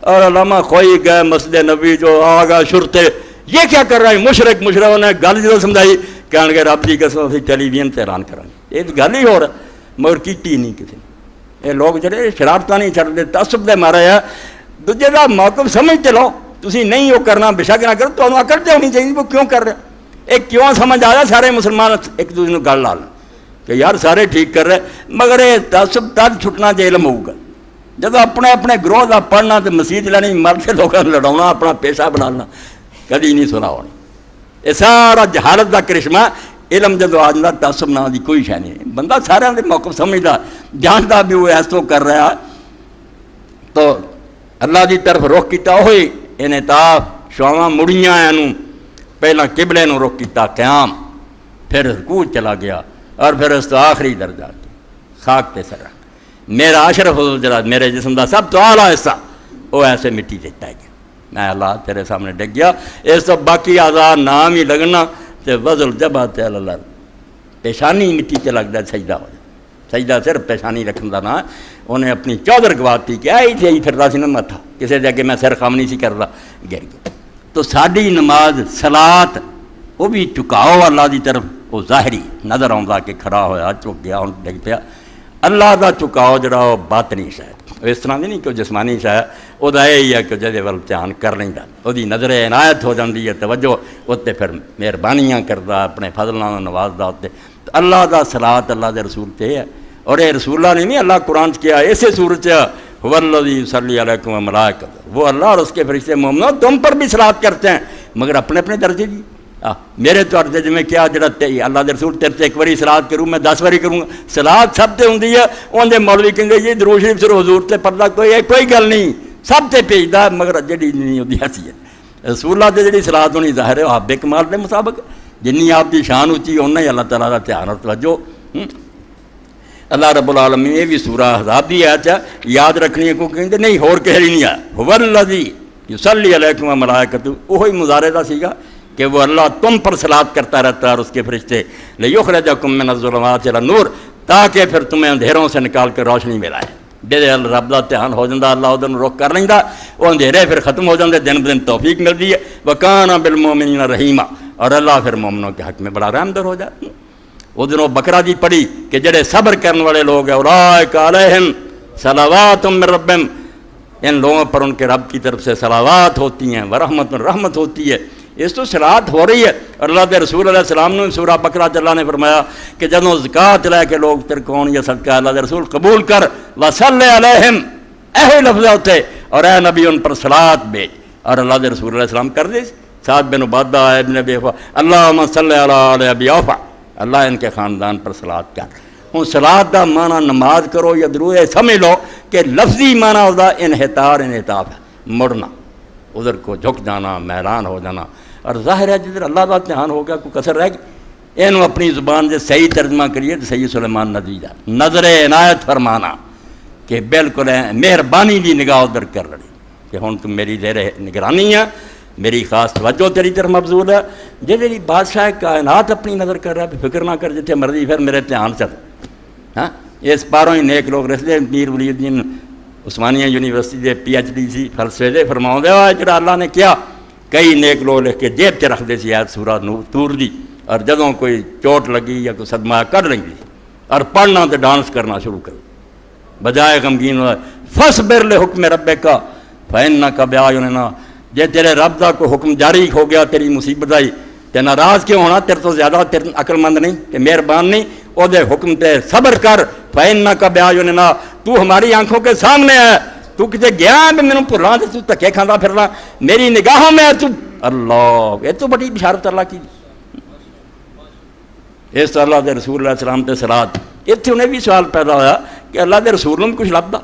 اور علامہ خوئی گئے مسجد نبی جو آگا شرتے یہ کیا کر رہا ہے مشرک نے گل جو سمجھائی کہنے گے رب کی قسم اسی ٹیلی ویژن تے اعلان کریں گے. یہ گل ہی ہو رہا مگر کیتی نہیں کسی نے. یہ لوگ جڑے شرارت نہیں چھڑتے تعصب دے مارے ہے. دوجے کا موقف سمجھتے لو تسی نہیں وہ کرنا بشک نہ کرو تو عقل تے ہونی چاہیے وہ کیوں کر رہے. ایک کیوں سمجھ آیا سارے مسلمان ایک دوسرے کو گل لا لیں کہ یار سارے ٹھیک کر رہے مگر یہ تعصب تد چھٹنا جے علم ہوگا جب اپنے اپنے گروہ کا پڑھنا تو مسیت لینی مرد لوگوں کو لڑاؤنا اپنا پیشہ بنانا کدی نہیں سنا ہونی. یہ سارا جہالت کا کرشمہ علم جدو آ جاتا تعصب نام کی کوئی شے نہیں. بندہ سارے کے موقف سمجھتا جانتا بھی وہ ایسو کر رہا تو اللہ کی طرف رخ کیتا ہوئی انعطاف شواں مڑیاں یہ پہلا قبلے نو رخ کیتا قیام پھر رکوع چلا گیا اور پھر اس تو آخری درجہ خاک پہ سر رکھ میرا اشرف الجلال میرے جسم کا سب تو اعلیٰ حصہ وہ ایسے مٹی دیتا ہے میں اللہ تیرے سامنے ڈگ گیا. اس تو باقی آزاد نام ہی لگنا تو وزل جب آتے اللہ پیشانی مٹی سے لگتا ہے سجدہ ہو جائے. سجدہ صرف پیشانی رکھنے کا نام انہیں اپنی چودر گواتی کہ آئی تھی پھرتا سی نا متھا کسی دے اگے میں سر خام نہیں سی کرتا گر گیا. تو ساری نماز صلات وہ بھی چکاؤ اللہ کی طرف وہ ظاہری نظر آتا کہ کھڑا ہوا چک گیا ہوں ڈگ پیا. اللہ کا چکاؤ جڑا وہ باطنی شاید اس طرح کی نہیں کہ جسمانی شاید وہ یہی ہے کہ جہد ول دھیان کر لینا وہ نظر عنایت ہو جاتی ہے توجہ اتنے پھر مہربانیاں کرتا اپنے فضل نوازدا اتنے. اللہ کا صلات اللہ کے رسول تے ہے اور یہ رسول اللہ نے نہیں اللہ قرآن کیا اسی صورت والذی یصلی علیکم وملائکۃ وہ اللہ اور اس کے فرشتے مومنو تم پر بھی صلات کرتے ہیں مگر اپنے اپنے درجے کی. میرے تو عرض جی میں کیا جڑا اللہ کے رسول تیرے سے ایک باری صلات کروں میں 10 باری کروں گا. صلات سب تے ہوندی ہے اندر مولوی کہیں گے جی درود شریف صرف حضور تے پڑھدا کوئی گل نہیں سب تے بھیجدا مگر جڑی نہیں ہوندی حیثیت رسول اللہ تے جڑی صلات ہونی ظاہر ہے وہ حب کمال دے مطابق جنی آپ کی شان اونچی اُنہ ہی اللہ تعالیٰ کا دھیان اور توجہ. اللہ رب العالمین یہ بھی سورہ احزاب دی آیت ہے یاد رکھنی ہے کو کہتے نہیں ہور کہہ نہیں ہے والذی یصلی علیکم وملائکۃ وہی مضارع دا سیگا کہ وہ اللہ تم پر صلات کرتا رہتا ہے اور اس کے فرشتے لیخرجکم من الظلمات الی النور تاکہ پھر تمہیں اندھیروں سے نکال کر روشنی میں لائے. جے رب دا دھیان ہو جاتا اللہ ادھر رخ کر لیندا وہ اندھیرے پھر ختم ہو جاتے دن بدن توفیق ملتی ہے. وکان بالمؤمنین رحیما اور اللہ پھر مومنوں کے حق میں بڑا رحم در ہو جائے. وہ دنوں بقرہ دی پڑھی کہ جڑے صبر کرنے والے لوگ ہیں اولئک علیہم صلوات من ربہم ان لوگوں پر ان کے رب کی طرف سے صلوات ہوتی ہیں ورحمت رحمت ہوتی ہے. اس تو صلات ہو رہی ہے. اللہ کے رسول علیہ السلام نے سورہ بقرہ اللہ نے فرمایا کہ جدوں زکوٰۃ لے کے لوگ تیرے کون یا صدقہ اللہ کے رسول قبول کر وصلی علیہم اے لفظ ہوتے اور اے نبی ان پر صلات بھیج اور اللہ کے رسول علیہ السلام کر دے. سعد بن عبادہ ابن ابی اوفا اللہم صلی علی ابی اوفا اللہ ان کے خاندان پر صلات کر. ہوں صلات دا معنی نماز کرو یا درود سمجھ لو کہ لفظی معنی ہوتا انحطار انعطاف ہے مڑنا ادھر کو جھک جانا میلان ہو جانا. اور ظاہر ہے جدھر اللہ کا دھیان ہو گیا کوئی کسر رہ گئی. یہ اپنی زبان سے صحیح ترجمہ کریے تو سید سلیمان ندوی دا نظر عنایت فرمانا کہ بالکل مہربانی کی نگاہ ادھر کر رہی کہ ہوں تم میری زیر نگرانی ہے میری خاص توجہ تیری طرف مبذول ہے. جی بادشاہ کائنات اپنی نظر کر رہا ہے فکر نہ کر جتنے مرضی پھر میرے دھیان چل. ہاں اس پاروں ہی نیک لوگ رستے میر ولی الدین عثمانیہ یونیورسٹی کے PhD سی فلسفے دے فرماؤں دے جڑا اللہ نے کیا کئی نیک لوگ لکھ کے جیب چ رکھتے سی آیت سورہ طور دی اور جدوں کوئی چوٹ لگی یا کوئی صدمہ کر لیں گی اور پڑھنا تو ڈانس کرنا شروع کر بجائے غمگین فصبر لحکم ربک فإنک بأعیننا. جے تیرے رب دا کوئی حکم جاری ہو گیا تیری مصیبت آئی تے ناراض کیوں ہونا تیرے تو زیادہ تیرے عقل مند نہیں کہ مہربان نہیں او دے حکم تے صبر کر فإنک بأعیننا تو ہماری آنکھوں کے سامنے ہے تو کتے گیا میں میں بھولاں تے تو تکے کھاندا پھرنا میری نگاہوں میں تو اللہ یہ تو بڑی بشارت اللہ کی. اس اللہ دے رسول علیہ السلام تے صلات اتنے انہیں بھی سوال پیدا ہوا کہ اللہ دے رسول نے کچھ لبدا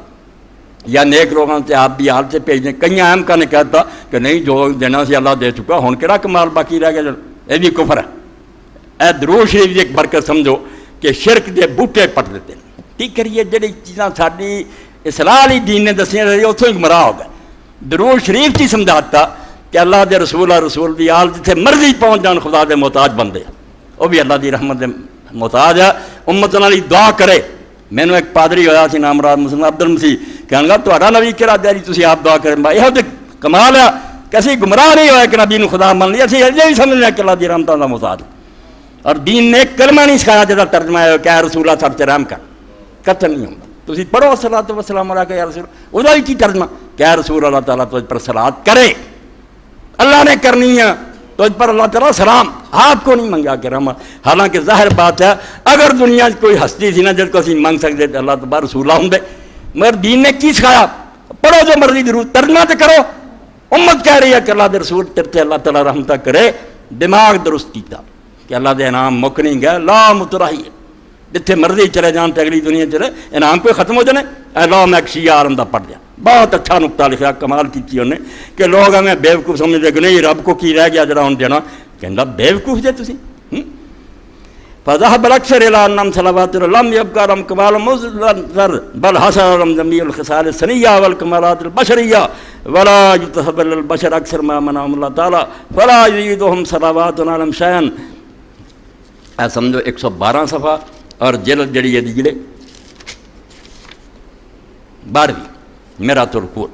یا نیک لوگوں سے آپ بھی حال سے بھیج دیں. کئی اہم کا نے کہتا کہ نہیں جو دینا سی اللہ دے چکا, ہن کہڑا کمال باقی رہ گیا, یہ بھی کفر ہے. اے درود شریف دی ایک برکت سمجھو کہ شرک دے بوٹے پٹ دیتے ہیں. کی کریے جڑی چیزاں ساری اصلاح علی دین نے دسیاں اتوں ہی گمراہ ہو گئے. درود شریف کی سمجھاتا کہ اللہ دے رسول دی آل جتھے مرضی پہنچ جان خدا دے محتاج بندے, وہ بھی اللہ دی رحمت دے محتاج ہے. امت نال دعا کرے. مینوں ایک پادری ہویا سی نام مراد مسلم عبد المسیح, کہنے لگا تہاڈا نبی کہڑا دے تسی آپ دعا کریں. یہ تو کمال ہے کہ اسی گمراہ نہیں ہوئے کہ نبی نو خدا من لیا, اسی اجے ہی سمجھنے کہ اللہ دی رحمتاں دا محتاج. اور دین نے ایک کلمہ نہیں سکھایا جہاں ترجمہ ہے کہ رسول اللہ سب سے رحم کر, قتل نہیں ہوتا. تسی پڑھو صلاۃ و سلام علیک یا رسول, وہ کی ترجمہ کہ رسول اللہ تعالیٰ تجھ پر صلاۃ کرے. اللہ نے کرنی ہے تجھ پر اللہ تعالیٰ سلام, آپ کو نہیں منگا کہ رحمت. حالانکہ ظاہر بات ہے اگر دنیا کوئی ہستی تھی نا جس کو اسی منگ سکتے تو اللہ تبارک رسول ہوں دے. مگر دین نے کی سکھایا؟ پڑھو جو مرضی ضرور, ترجمہ تو کرو. امت کہہ رہی ہے کہ اللہ دے رسول تیرے اللہ تعالیٰ رحمتہ کرے. دماغ درست کیتا کہ اللہ دے انعام مک نہیں گئے, لا متراہی جتنے مرضی چلے جان تے اگلی دنیا چلے انعام کوئی ختم ہو جانے. اللہ میں ایک شیعہ عالم دا پڑھ دیا, بہت اچھا نقطہ لکھا, کمال کی انہیں کہ لوگ ہمیں بیوقوف سمجھتے کہ نہیں رب کو کی رہ گیا جڑا ہوں دینا. کہنا بیوقوف جے تسی. فذهب الاكثر الى انهم صلوات لم يبقى لهم كمال مزر بل حصل لهم جميع الخصال السنيه والكمالات البشريه ولا يتهب للبشر اكثر ما منعهم الله تعالى فلا يزيدهم صلوات على شيئا. سمجھو 112 صفحہ اور جلد جڑی ہے دیجلے 12ویں میرا ترکور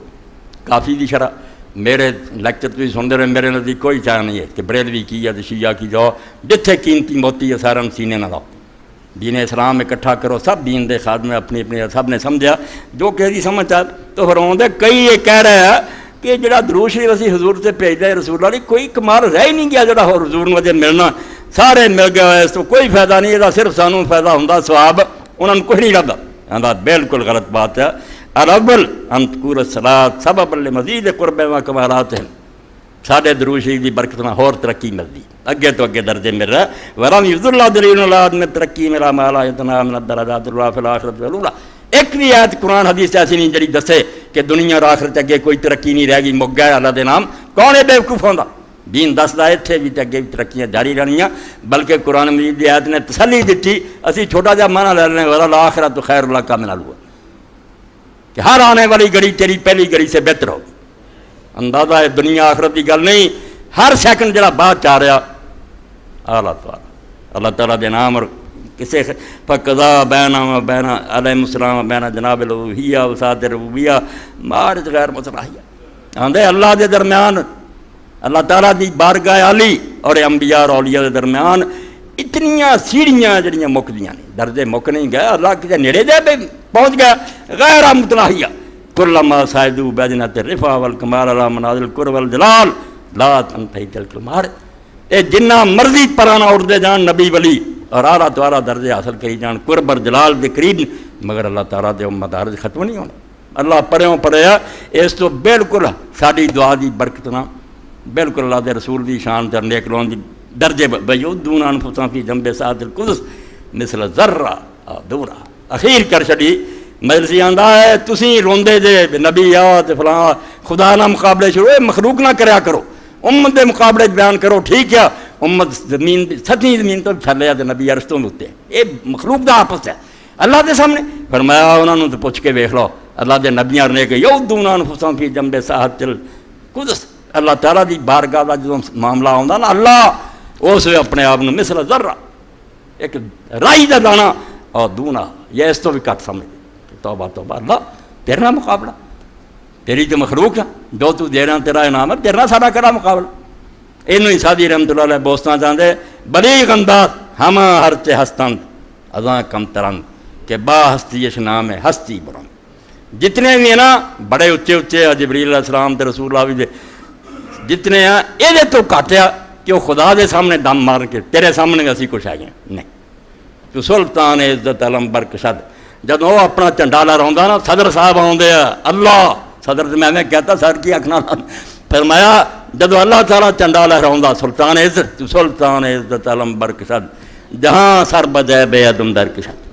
کافی دی شرح. میرے لیکچر تو سنتے رہے, میرے نزدیک کوئی چاہ نہیں ہے کہ بریلوی کی یا شیعہ کی جاؤ, جتھے قیمتی موتی ہے سارا سینے نہ لاؤ. دین اسلام اکٹھا کرو, سب دین دے خادم اپنی اپنی سب نے سمجھا جو کہہ سمجھ آ. تو فرماؤں دے کئی یہ کہہ رہے ہیں کہ جڑا درود شریف اسی حضور سے بھیج دے رسول اللہ کوئی کمال رہ ہی نہیں گیا جڑا حضور نو وجہ ملنا, سارے مل گئے, اس تو کوئی فائدہ نہیں, یہ صرف سانوں فائدہ ہوندا ثواب, انہوں نے کچھ نہیں لگا. آندا بالکل غلط بات ہے. الاول ان تذکر الصلاۃ سبب لمزید قرب و کمالات ہیں. ساڈے درود شریف دی برکت نال ہور ترقی ملدی, اگے تو اگے درجے مل رہا. ورم یذ اللہ دلیل اللہ میں ترقی میرا مالا اتنا من الدرجات اللہ فی الاخرۃ والاولی. ایک بھی آیت قرآن حدیث ایسی نہیں جڑی دسے کہ دنیا اور آخرت اگے کوئی ترقی نہیں رہ گئی, مک گیا اللہ دے نام. کون ہے بیوقوف ہوندا؟ دین دسدا اتنے بھی اگے بھی ترقیاں جاری رہنیاں. بلکہ قرآن مجید دی آیت نے تسلی دیتی, اسی چھوٹا جہا معنی لے رہے ہیں والآخرۃ خیر لک من الاولی, کہ ہر آنے والی گھڑی تیری پہلی گھڑی سے بہتر ہوگی. اندازہ ہے دنیا آخرت کی گل نہیں, ہر سیکنڈ جڑا بعد چاہ رہا اللہ تعالیٰ دے نام. اور کسے فقضا بینہم بین علیہم السلام بین جناب الالوہیہ و سات ربوبیہ معارض غیر متراہیہ. آندے اللہ دے درمیان اللہ تعالیٰ دی بارگاہ عالی اور انبیاء اور اولیاء دے درمیان اتنیاں سیڑھیاں جڑیاں مکدیاں نہیں, درجے مک نہیں گئے. اللہ کے نیڑے دے پہنچ گیا غیر متراہیہ. کلما صعدوا بجنۃ الرفع والکمال علی منازل القرب والجلال لا تنتہی تلک المعارض. اے جنہ مرضی پرانا اٹھتے جان نبی ولی اور اعلیٰ تو اعلیٰ درجے حاصل کری جان قرب اور جلال دے قریب, مگر اللہ تعالیٰ دے مدارج ختم نہیں ہونا. اللہ پڑھوں پڑھیا اس تو بالکل ساری دعا دی برکت نہ بالکل اللہ دے رسول دی شان تے نیک لوگوں دی درجے بیودون انفسہم فی جنب ساعۃ القدس مثل ذرہ دورہ. اخیر کر چھڑی مجلسی آندا ہے تسی روندے جے نبی آ تے فلاں خدا نہ مقابلے شروع, مخلوق نہ کریا کرو, امت دے مقابلے بیان کرو. ٹھیک ہے امت زمین سچی زمین تو چھلیا تے نبی عرشتوں اتنے, یہ مخلوق دا آپس ہے اللہ دے سامنے. فرمایا انہوں نے تو پوچھ کے ویکھ لو اللہ دے نبیاں نے کہ یودون انفسہم فی جنب ساعۃ القدس. اللہ تعالیٰ دی بارگاہ دا جدوں معاملہ آوندا نا اللہ اس اپنے آپ نے مثل ذرہ ایک رائی دا دانا اور دونا یہ اس تو بھی کٹ سمجھ. توبہ توبہ اللہ تیرے نہ مقابلہ, تیری تو مخلوق ہے, جو تو دے رہا تیرا انعام ہے, تیرے نہ سارا کرا مقابلہ. اینو ہی سادی رحمت اللہ علیہ بوستان چاہتے بلیغ انداز ہما ہر چے ہستند ازاں کم ترند کہ با ہستی اس نام ہے ہستی برند. جتنے بھی ہیں نا بڑے اچے اچے جبریل علیہ السلام تے رسول اللہ بھی جتنے ہیں یہ تو کٹیا کہ وہ خدا دے سامنے دم مار کے تیرے سامنے اسی کچھ آئے نہیں. تو سلطان عزت علم برکشد جب وہ اپنا جھنڈا لہراؤندا نا صدر صاحب آؤندے اللہ صدر میں کہتا سر کی اکھنا فرمایا جب اللہ تعالیٰ جھنڈا لہراؤندا سلطان عزت علم برکشد جہاں سر بجائے بے عدم درکشد.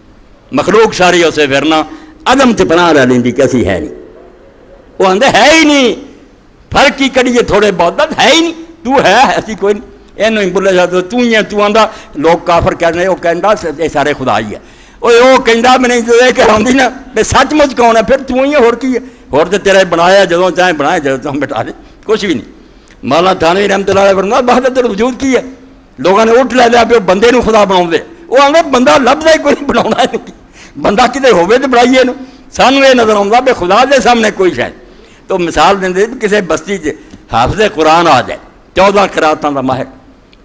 مخلوق ساری اسے پھرنا عدم تے پناہ رہ لیندی کیسی ہے نہیں. وہ آدھے ہے ہی نہیں، فرق ہی کریے تھوڑے بہت ہے ہی نہیں، تو ہے ایسی کوئی نہیں، یہ بولے جاتا تو ہی ہے، تو آدھا لوگ کافر کہنے، وہ کہنا یہ سارے خدا ہی ہے، وہ کہنا میں نہیں یہ کہاؤں نا بے سچ مچ کون ہے، پھر تو ہی ہے، ہور کی ہے، ہور تو تیرے بنایا جدوں چاہے بنائے، جدوں چاہے بٹھا دے، کچھ بھی نہیں۔ مولانا تھانوی رحمۃ اللہ علیہ فرمایا وحدت الوجود کی ہے، لوگوں نے اٹھ لے لیا پہ بندے نو خدا بناؤ دے، وہ آدھے بندہ لبدا ہی کوئی بنا، بندہ کتنے ہوے تو بنائیے نو، سانو یہ نظر آتا بھی خدا دے سامنے کوئی شاید۔ تو مثال دیں کسی بستی حافظ قرآن آ جائے 14 قراتاں دا ماہر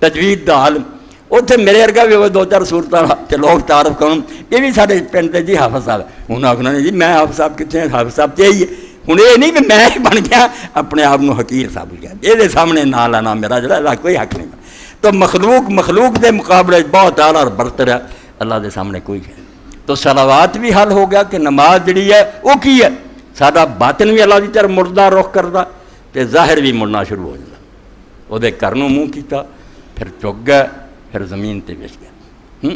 تجوید دا عالم، اتنے میرے ورگا بھی ہوئے 2-4 صورتیں لوگ تعارف کروں یہ بھی سارے پنڈ دے جی حافظ صاحب، انہیں آخنا نہیں جی میں حافظ صاحب کتنے، حافظ صاحب تو یہی ہے، ہوں یہ نہیں کہ میں بن گیا اپنے آپ کو حقیر صاحب گیا، یہ سامنے نہ لینا میرا جڑا کوئی حق نہیں۔ تو مخلوق دے مقابلے بہت اعلیٰ اور برتر ہے، اللہ دے سامنے کوئی ہے۔ تو صلوات بھی حل ہو گیا کہ نماز جڑی ہے وہ کی ہے، سارا باطن بھی اللہ کی طرف مردہ رخ کرتا، تو ظاہر بھی مڑنا شروع ہو جاتا، وہ گھر نو منہ کیتا، پھر چک گیا، پھر زمین تے بچ گیا۔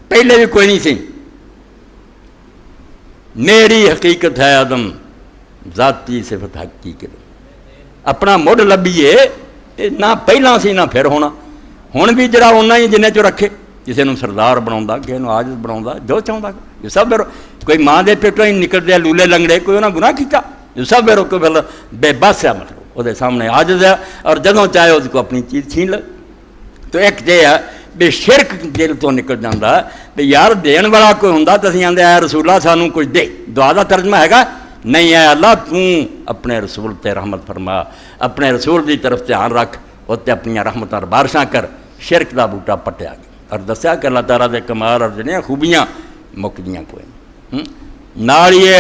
پہلے بھی کوئی نہیں سی، میری حقیقت ہے آدم ذاتی صفت حقیقت، اپنا مڈ لبھیے نہ پہلا سی نہ پھر ہونا، ہوں بھی جڑا اُنہ ہی جنہیں چو رکھے، کسی نے سردار بنا، کسی نے عاجز بنا، جو چاہتا جو سب کوئی ماں دے پیٹوں ہی نکلتے لولے لنگڑے، کوئی انہیں گناہ کیتا، جو سب کوئی بے بس ہے، مطلب وہ سامنے عاجز ہے، اور جدوں چاہے اس کو اپنی چیز چھین لے۔ تو ایک یہ ہے بھی شرک دل تو نکل جاتا ہے بھی یار دین والا کوئی ہوں تو اِسی آدھے اے رسول اللہ سانوں کچھ دے، دعا کا ترجمہ ہے گا نہیں ہے اللہ تو اپنے رسول تے رحمت فرما، اپنے رسول دی طرف دھیان رکھ، اتنے اپنی رحمتاں بارشاں کر، شرک دا بوٹا پٹیا گیا، اور دسیا کہ اللہ تعالیٰ دے کمال اور جنہیں خوبیاں مکدیاں کوئی نال یہ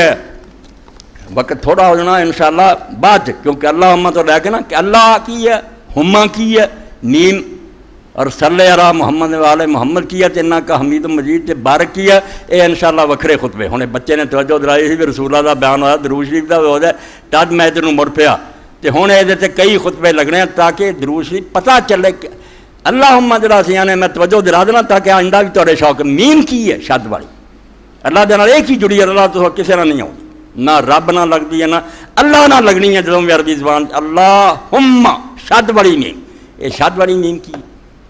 وقت تھوڑا ہو جانا انشاءاللہ بعد، کیونکہ اللہ ہما تو لے کے نا کہ اللہ کی ہے، ہما کی ہے، نیم اور صلی علی محمد والے محمد کی ہے، تینا کا حمید مجید تے بارک کی ہے، یہ انشاءاللہ وکھرے خطبے ہونے۔ بچے نے توجہ دلائی سی بھی رسول اللہ دا بیان ہوا، درود شریف دا ہو جائے، تد میں ادھر مڑ پیا، تے ہوں یہ کئی خطبے لگنے ہیں تاکہ درود شریف پتہ چلے کہ اللہم جڑا سیاں نے میں توجہ دلا دینا تاکہ آئندہ بھی تھوڑے شوق۔ میم کی ہے شد والی، اللہ دے نال ایک ہی جڑی ہے، اللہ تو کسی نہ نہیں آؤں، نہ رب نہ لگتی ہے، نہ اللہ نہ لگنی ہے، جدوں بھی عربی زبان اللہم شد والی میم، یہ شد والی میم کی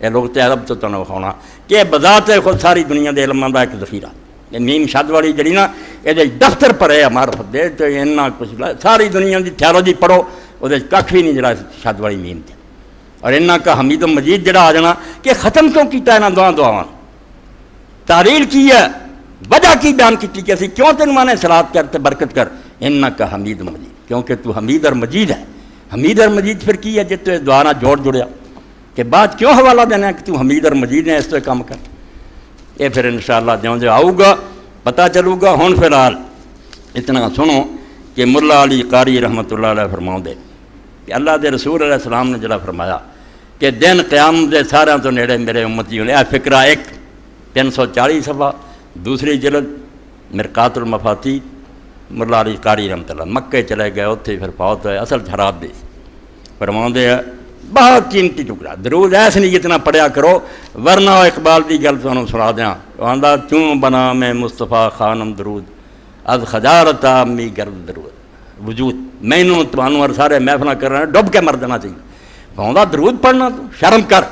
یہ لوگ تو عرب تو تنوع ہونا کہ بذات خود ساری دنیا دے علماں دا ایک ذخیرہ، یہ میم شد والی جڑی نا یہ دفتر پر ہے معرفت دے، تو اتنا کچھ ساری دنیا دی تھیولوجی پڑھو وہ کھ بھی نہیں جڑا شد والی میم تے، اور انہاں کا حمید و مجید جڑا آ جانا کہ ختم کیوں کیتا ہے نا دعاواں، تعلیل کی ہے، وجہ کی بیان کی کہ اسی کیوں تین مانے صلات کرتے برکت کر، انہاں کا حمید و مجید، کیونکہ تو حمید اور مجید ہے۔ حمید اور مجید پھر کی ہے جس تو دعا نہ جوڑ جڑیا کہ بات کیوں حوالہ دینا ہے کہ تو حمید اور مجید نے اس تو کام کر، یہ پھر انشاءاللہ جوں جو آؤ گا پتہ چلو گا۔ ہون فی الحال اتنا سنو کہ ملا علی قاری رحمۃ اللہ علیہ فرماؤں دے کہ اللہ دے رسول علیہ السلام نے جڑا فرمایا کہ دن قیام دے سارے تو نیڑے میرے امتیوں نے، اے فقرہ 1 340 صفحہ، دوسری جلد مرقات المفاتیح، ملا علی قاری رحمۃ اللہ مکے چلے گئے، اتنے پھر فوت ہوئے، اصل حراب دے فرماؤں دے بہت قیمتی ٹکڑا، درود ایس نہیں اتنا پڑھیا کرو ورنہ اقبال دی گل تمہیں سنا دیاں، آندا کیوں بنا میں مصطفیٰ خانم درود از خجارت امی گرد درود وجود، مینوں تمہوں اور سارے محفل کر رہے ہیں ڈب کے مر دینا چاہیے، آندا درود پڑھنا تو شرم کر،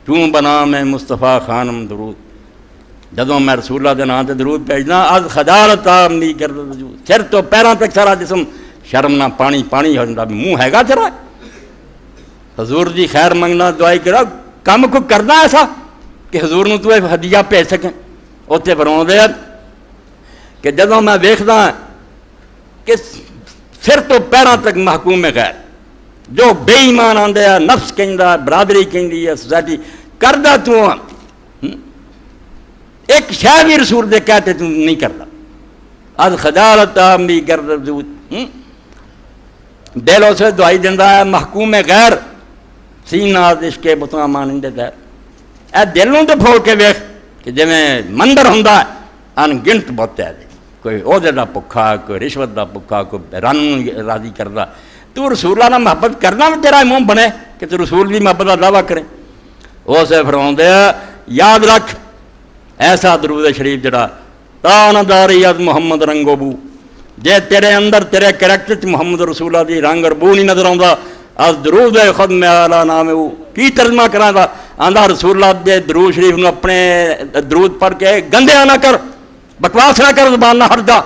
کیوں بنا میں مصطفیٰ خانم درود، جدوں میں رسول اللہ دے نام تے درود بھیجنا از خجارت امی گرد وجود، سر تو پیراں تک سارا جسم شرم نہ پانی پانی ہو جاتا، منہ ہے گا تیرا، حضور دی خیر منگنا دعائی کرا، کام کو کرنا ایسا کہ حضور نو تو ہدیہ بھیج سکیں۔ اتنے فرماؤں دے کہ جدوں میں ویکھدا کہ سر تو پیراں تک محکوم غیر، جو بے ایمان آندے ہیں، نفس کہندا، برادری کہندی ہے، سوسائٹی کردا تو ایک شے بھی رسول دے کہتے تو نہیں کردا، از خجالت امی گرد وجود، دل اسے دعائی دیندا ہے محکوم غیر، سینہ عشق بتاں مانندے دیر، اے دلوں تو پھول کے ویکھ کہ جویں مندر ہوندا ہے ان گنت بہت ہے، کوئی عہدے دا بکھا، کوئی رشوت دا بکھا، کوئی رن راضی کردا، تو رسول اللہ نال محبت کرنا بھی تیرا منہ بنے کہ تو رسول بھی محبت کا دعویٰ کرے۔ وہ سے فرماؤندے یاد رکھ ایسا درود شریف جڑا تانداری از محمد رنگو بو، جے تیرے اندر تیرے کریکٹر چ محمد رسول اللہ دی رنگ اور بو نہیں نظر آتا، از درود خود میں اعلیٰ نام ہے وہ کی ترجمہ کرا تھا؟ آندہ رسول اللہ دے درود شریف نو اپنے درود پڑھ کے گندیا نہ کر، بکواس نہ کر، زبان نہ ہٹ جا،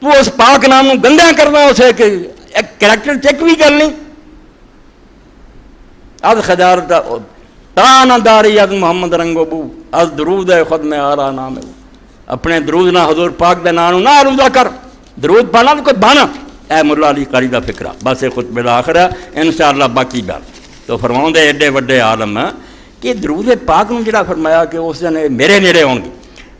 تو اس پاک نام نو گندیا کرنا، اسے ایک کریکٹر چیک بھی کر لیں. از خجارت تانا داری از محمد رنگو بو، از درود خود میں اعلیٰ نام ہے وہ، اپنے درود نہ حضور پاک دے نام نہ آلودہ کر، درود پڑھنا تو کوئی بہانا. اے مولا علی قاری دا فکرہ بس خطبے دا آخر ہے، انشاءاللہ باقی بات تو فرماؤں دے ایڈے وڈے عالم ہیں کہ درود پاک نے جڑا فرمایا کہ اس دن میرے نیڑے ہون گی.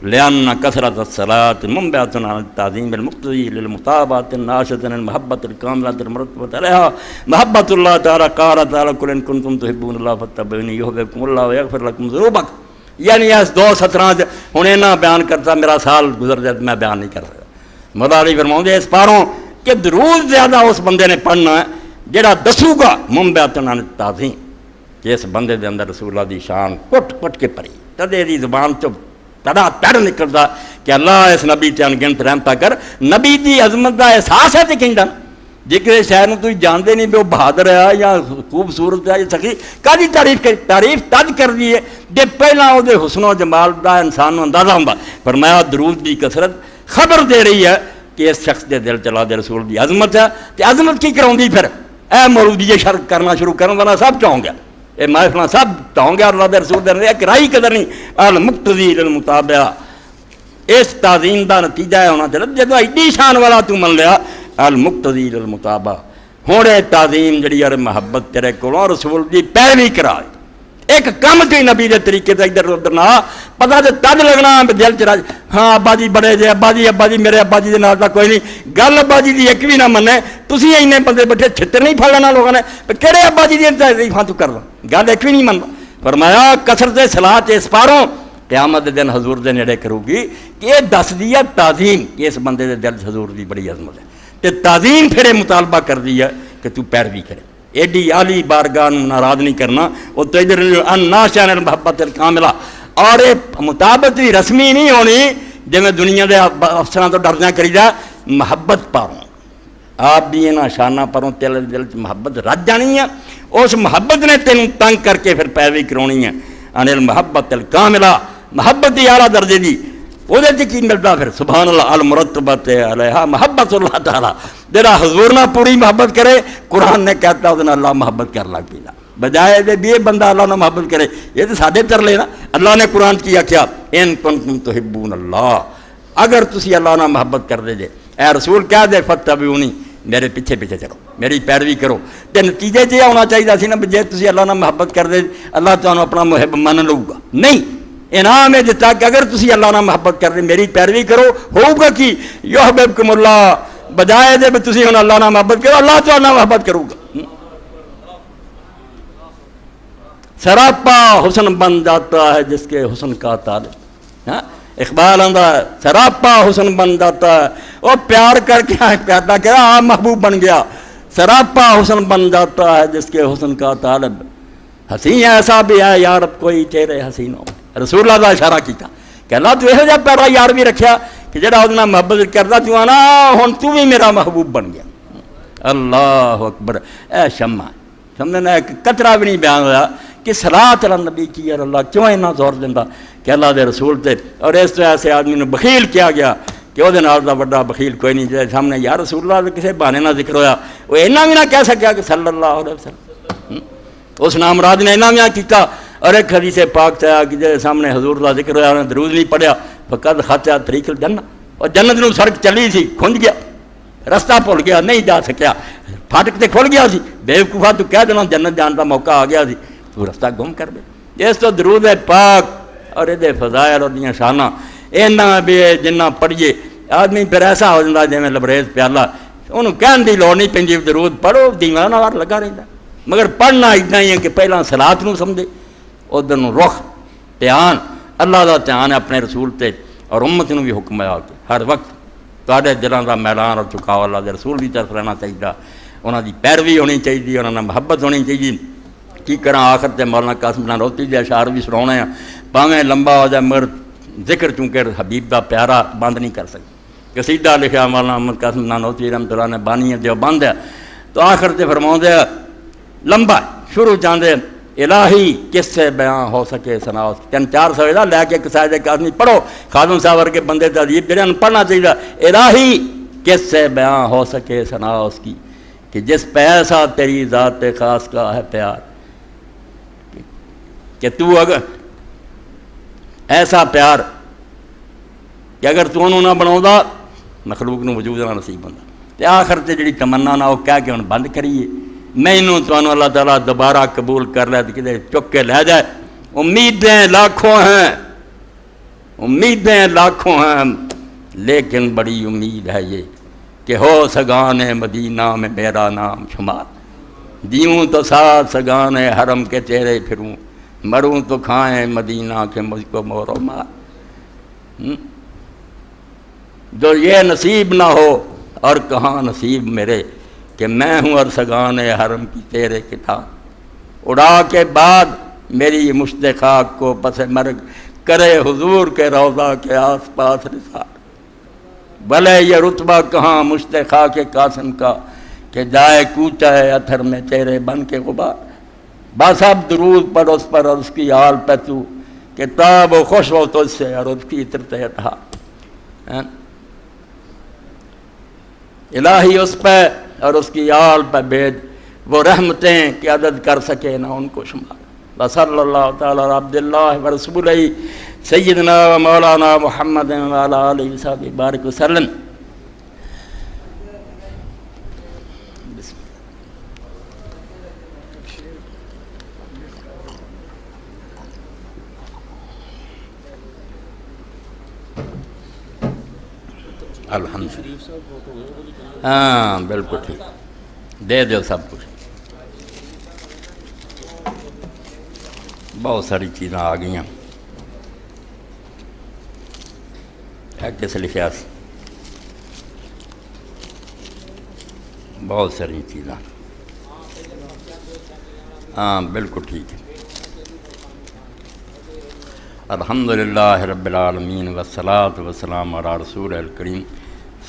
لِأَنَّ كَثْرَةَ الصَّلَاةِ مُنبِعَةٌ عَلَى التَّعْظِيمِ الْمُقْتَضِي لِلْمُطَابَعَةِ النَّاشِطَةِ الْمَحَبَّةِ الْكَامِلَةِ الْمُرَتَّبَةِ عَلَيْهَا مَحَبَّةُ اللَّهِ تَعَالَى قَالَ تَعَالَى قُلْ إِن كُنتُمْ تُحِبُّونَ اللَّهَ فَاتَّبِعُونِي يُحْبِبْكُمُ اللَّهُ وَيَغْفِرْ لَكُمْ ذُنُوبَكُمْ. یعنی اس دو سطراں ہن اینا بیان کرتا میرا سال گزر جائے میں بیان نہیں کر سکتا. مولا علی فرماؤں دے اس پاروں کہ درود زیادہ اس بندے نے پڑھنا ہے جڑا دسو گا منبعۃ عن التعظیم، کہ اس بندے دے اندر رسول اللہ دی شان کٹ کٹ کے پڑھی، تدے دی زبان چ تڑا تڑ نکلدا کہ اللہ اس نبی تے انگنت رحمتا کر. نبی دی عظمت دا احساس ہے تے کہندا جے کہ شہر نو تسی جانتے نہیں بھی وہ بہادر ہے یا خوبصورت ہے یا سخی، کدی تعریف تد کر دی ہے جے پہلا او دے حسن و جمال دا انسان نو اندازہ ہوندا. فرمایا درود دی کثرت خبر دے رہی ہے کہ اس شخص دے دل چلا دے رسول دی عظمت ہے، تے عظمت کی کراؤندی پھر اے مولودی یہ شرک کرنا شروع کرن والا سب چاہوں گا، اے محفلاں سب چاہوں گا اللہ دے رسول دے ایک رائی قدر نہیں. المقتضی للمتابعہ، اس تعظیم دا نتیجہ ہے ہونا چاہیے جدو ایڈی شان والا تو من لیا المقتضی للمتابعہ. ہوں یہ تعظیم جڑی اور محبت تیرے کولوں رسول دی پیروی کرا، ایک کم تو نبی دے طریقے تے ادھر ادھر نہ پتہ تے تد لگنا دل چ راج ہاں ابا جی بڑے جے ابا جی میرے ابا جی دے نال دا کوئی نہیں گل، ابا جی دی ایک بھی نہ منے. تسی اینے بندے بیٹھے چھتر نہیں پھڑ لینا لوگاں نے کہڑے ابا جی دی تعریفاں تو کر لو، گل ایک بھی نہیں مندا. فرمایا کثرت صلاۃ اس پاروں قیامت دے دن حضور دے نیڑے کرو گی کہ یہ دس دی ہے تعظیم کہ اس بندے دے دل حضور دی بڑی عظمت ہے، تے تعظیم پھر مطالبہ کر دی ہے کہ تو پیروی کرے. ایڈی عالی بارگاہ ناراض نہیں کرنا. وہ تو ادھر الناشئۃ المحبۃ الکاملہ، اور یہ مطابقت بھی رسمی نہیں ہونی جی میں دنیا دے افسراں تو ڈردیاں کری جا. محبت پاروں آپ بھی یہاں شانہ پروں تیل دل چ محبت رج جانی ہے، اس محبت نے تینوں تنگ کر کے پھر پیروی کرانی ہے. ان المحبت الکاملہ، محبت دی اعلیٰ درجے دی، وہ کی ملتا پھر سبحان اللہ المرتبۃ علیہا محبت اللہ تعالیٰ. جڑا حضور نہ پوری محبت کرے قرآن نے کہتا وہ اللہ محبت کر لگ پیلا، بجائے دے بھی بندہ اللہ نہ محبت کرے. یہ تو سادے تر لینا اللہ نے قرآن کی آخیا ان کنتم تحبون اللہ، اگر تسی اللہ نہ محبت کر دے جے اے رسول کہہ دے فاتبعونی، میرے پیچھے پیچھے چلو میری پیروی کرو. تے نتیجے یہ ہونا چاہیے سی نا جے تسی اللہ نہ محبت کر دے اللہ تمہیں اپنا محب من لو گا. نہیں، انعام ہے دیتا کہ اگر تسی اللہ نہ محبت کر دے میری پیروی کرو ہوگا کہ یحببکم اللہ، بجائے دے بھی تسی اللہ نہ محبت کرو اللہ تو اللہ محبت کرو گا. سراپا حسن بن جاتا ہے جس کے حسن کا طالب. اقبال آندا ہے سراپا حسن بن جاتا ہے، وہ پیار کر کے پیدا کیا محبوب بن گیا. سراپا حسن بن جاتا ہے جس کے حسن کا طالب، حسین ایسا بھی ہے یار کوئی چہرے حسینوں. رسول اللہ کا اشارہ کیتا کہ اللہ تو یہ پیارا یار بھی رکھیا کہ جڑا وہ محبت کرتا تو آنا ہوں تو بھی میرا محبوب بن گیا. اللہ اکبر. اے شمع سمجھنا ایک قطرہ بھی نہیں بیان ہوا کہ صلاۃ علی نبی کی اور اللہ کیوں اتنا زور دینا کہ اللہ دے رسول تے. اور اس طرح ایسے آدمی نے بخیل کیا گیا کہ وہ دا بڑا بخیل کوئی نہیں جائے سامنے یا رسول اللہ کسی بہانے نہ ذکر ہویا وہ اینا بھی نہ کہہ سکیا کہ صلی اللہ علیہ وسلم. اس نام راد نے اینا بھی نہ کیتا. اور ایک حدیث پاک تھا کہ جیسے سامنے حضور اللہ ذکر ہوا انہیں درود نہیں پڑھیا فقد خطا طریق الجنہ، اور جنت نو سڑک چلی سی کھنج گیا، رستہ بھول گیا نہیں جا سکیا، پھاٹک تے کھل گیا سی. بیوقوفا تو کہہ دینا جنت جان کا موقع آ گیا سی تو رستہ گم کر دے. اس تو درود پاک اور یہ فضائل اور دیاں شانہ اینا بھی جنہ پڑھیے آدمی پھر ایسا ہو جاتا جی میں لبریز پیالہ انہوں کہن دی لوڑ نہیں پینی درود پڑھو دیوانہ وار لگا رہتا. مگر پڑھنا اتنا ہی ہے کہ پہلا صلاۃ نو سمجھے ادھر رخ دھیان اللہ کا دھیان ہے اپنے رسول تے اور امت نو بھی حکم آ کے ہر وقت تواڈے دلاں دا میلان اور چکاؤ اللہ دے رسول کی طرف رہنا چاہیے. انہاں دی پیروی ہونی چاہیے، انہاں نال محبت ہونی چاہیے. کی کراں آخر تے مولانا قاسم نانوتوی دے اشعار بھی سناونے ہیں، پاویں لمبا ہو جائے مگر ذکر چونکہ حبیب دا پیارا بند نہیں کر سکتے. قصیدہ لکھا مولانا محمد قاسم نانوتوی رحمۃ اللہ نے بانی دیوبند ہے، تو آخر تے فرماؤں دے لمبا شروع چاندے الہی کس سے بیاں ہو سکے ثنا اس کی. 3-4 سویدہ لے کے قصائد قاسمی پڑھو، خادم صاحب ورگے بندے تہذیب جڑے ان پڑھنا چاہیے. الہی کس سے بیاں ہو سکے ثنا اس کی کہ جس پہ ایسا تیری ذات خاص کا ہے پیار، کہ تو اگر ایسا پیار کہ اگر تو انہوں نہ بناؤں دا مخلوق نو وجود نہ نصیب بندا. تے آخر تے جڑی تمنا نہ ہو کہہ کے ہن بند کریے مینوں تانوں اللہ تعالیٰ دوبارہ قبول کر لے تو کدھر چک کے لے جائے. امیدیں لاکھوں ہیں، امیدیں لاکھوں ہیں، لیکن بڑی امید ہے یہ کہ ہو سگان مدینہ میں میرا نام شمار. دیوں تو ساتھ سگان حرم کے تیرے پھروں، مروں تو کھائیں مدینہ کے مجھ کو مور و مار. جو یہ نصیب نہ ہو اور کہاں نصیب میرے کہ میں ہوں اور سگان حرم کی تیرے کتاب. اڑا کے بعد میری یہ مشت خاک کو پس مرگ کرے حضور کے روضہ کے آس پاس نثار. بھلے یہ رتبہ کہاں مشت خاک قاسم کا کہ جائے کوچہ ہے اتھر میں تیرے بن کے غبار. بس اب درود پڑھ اس پر اور اس کی آل پہ تو کہ تاب و خوش ہو تجھ سے اور اس کی عطرت اطہار. الہی اس پہ اور اس کی آل پہ بھیج وہ رحمتیں کہ عدد کر سکے نہ ان کو شمار. وصلی اللہ تعالیٰ عبداللہ ورسولہ سیدنا و مولانا محمد وعلی آلہ وصحبہ بارک وسلم. الحمدللہ. ہاں بالکل ٹھیک، دے دو سب کچھ. بہت ساری چیزیں آ گئی ہیں. کس لکھا سی بہت ساری چیزیں. ہاں بالکل ٹھیک ہے. الحمدللہ رب العالمین والصلاة والسلام علی رسول الکریم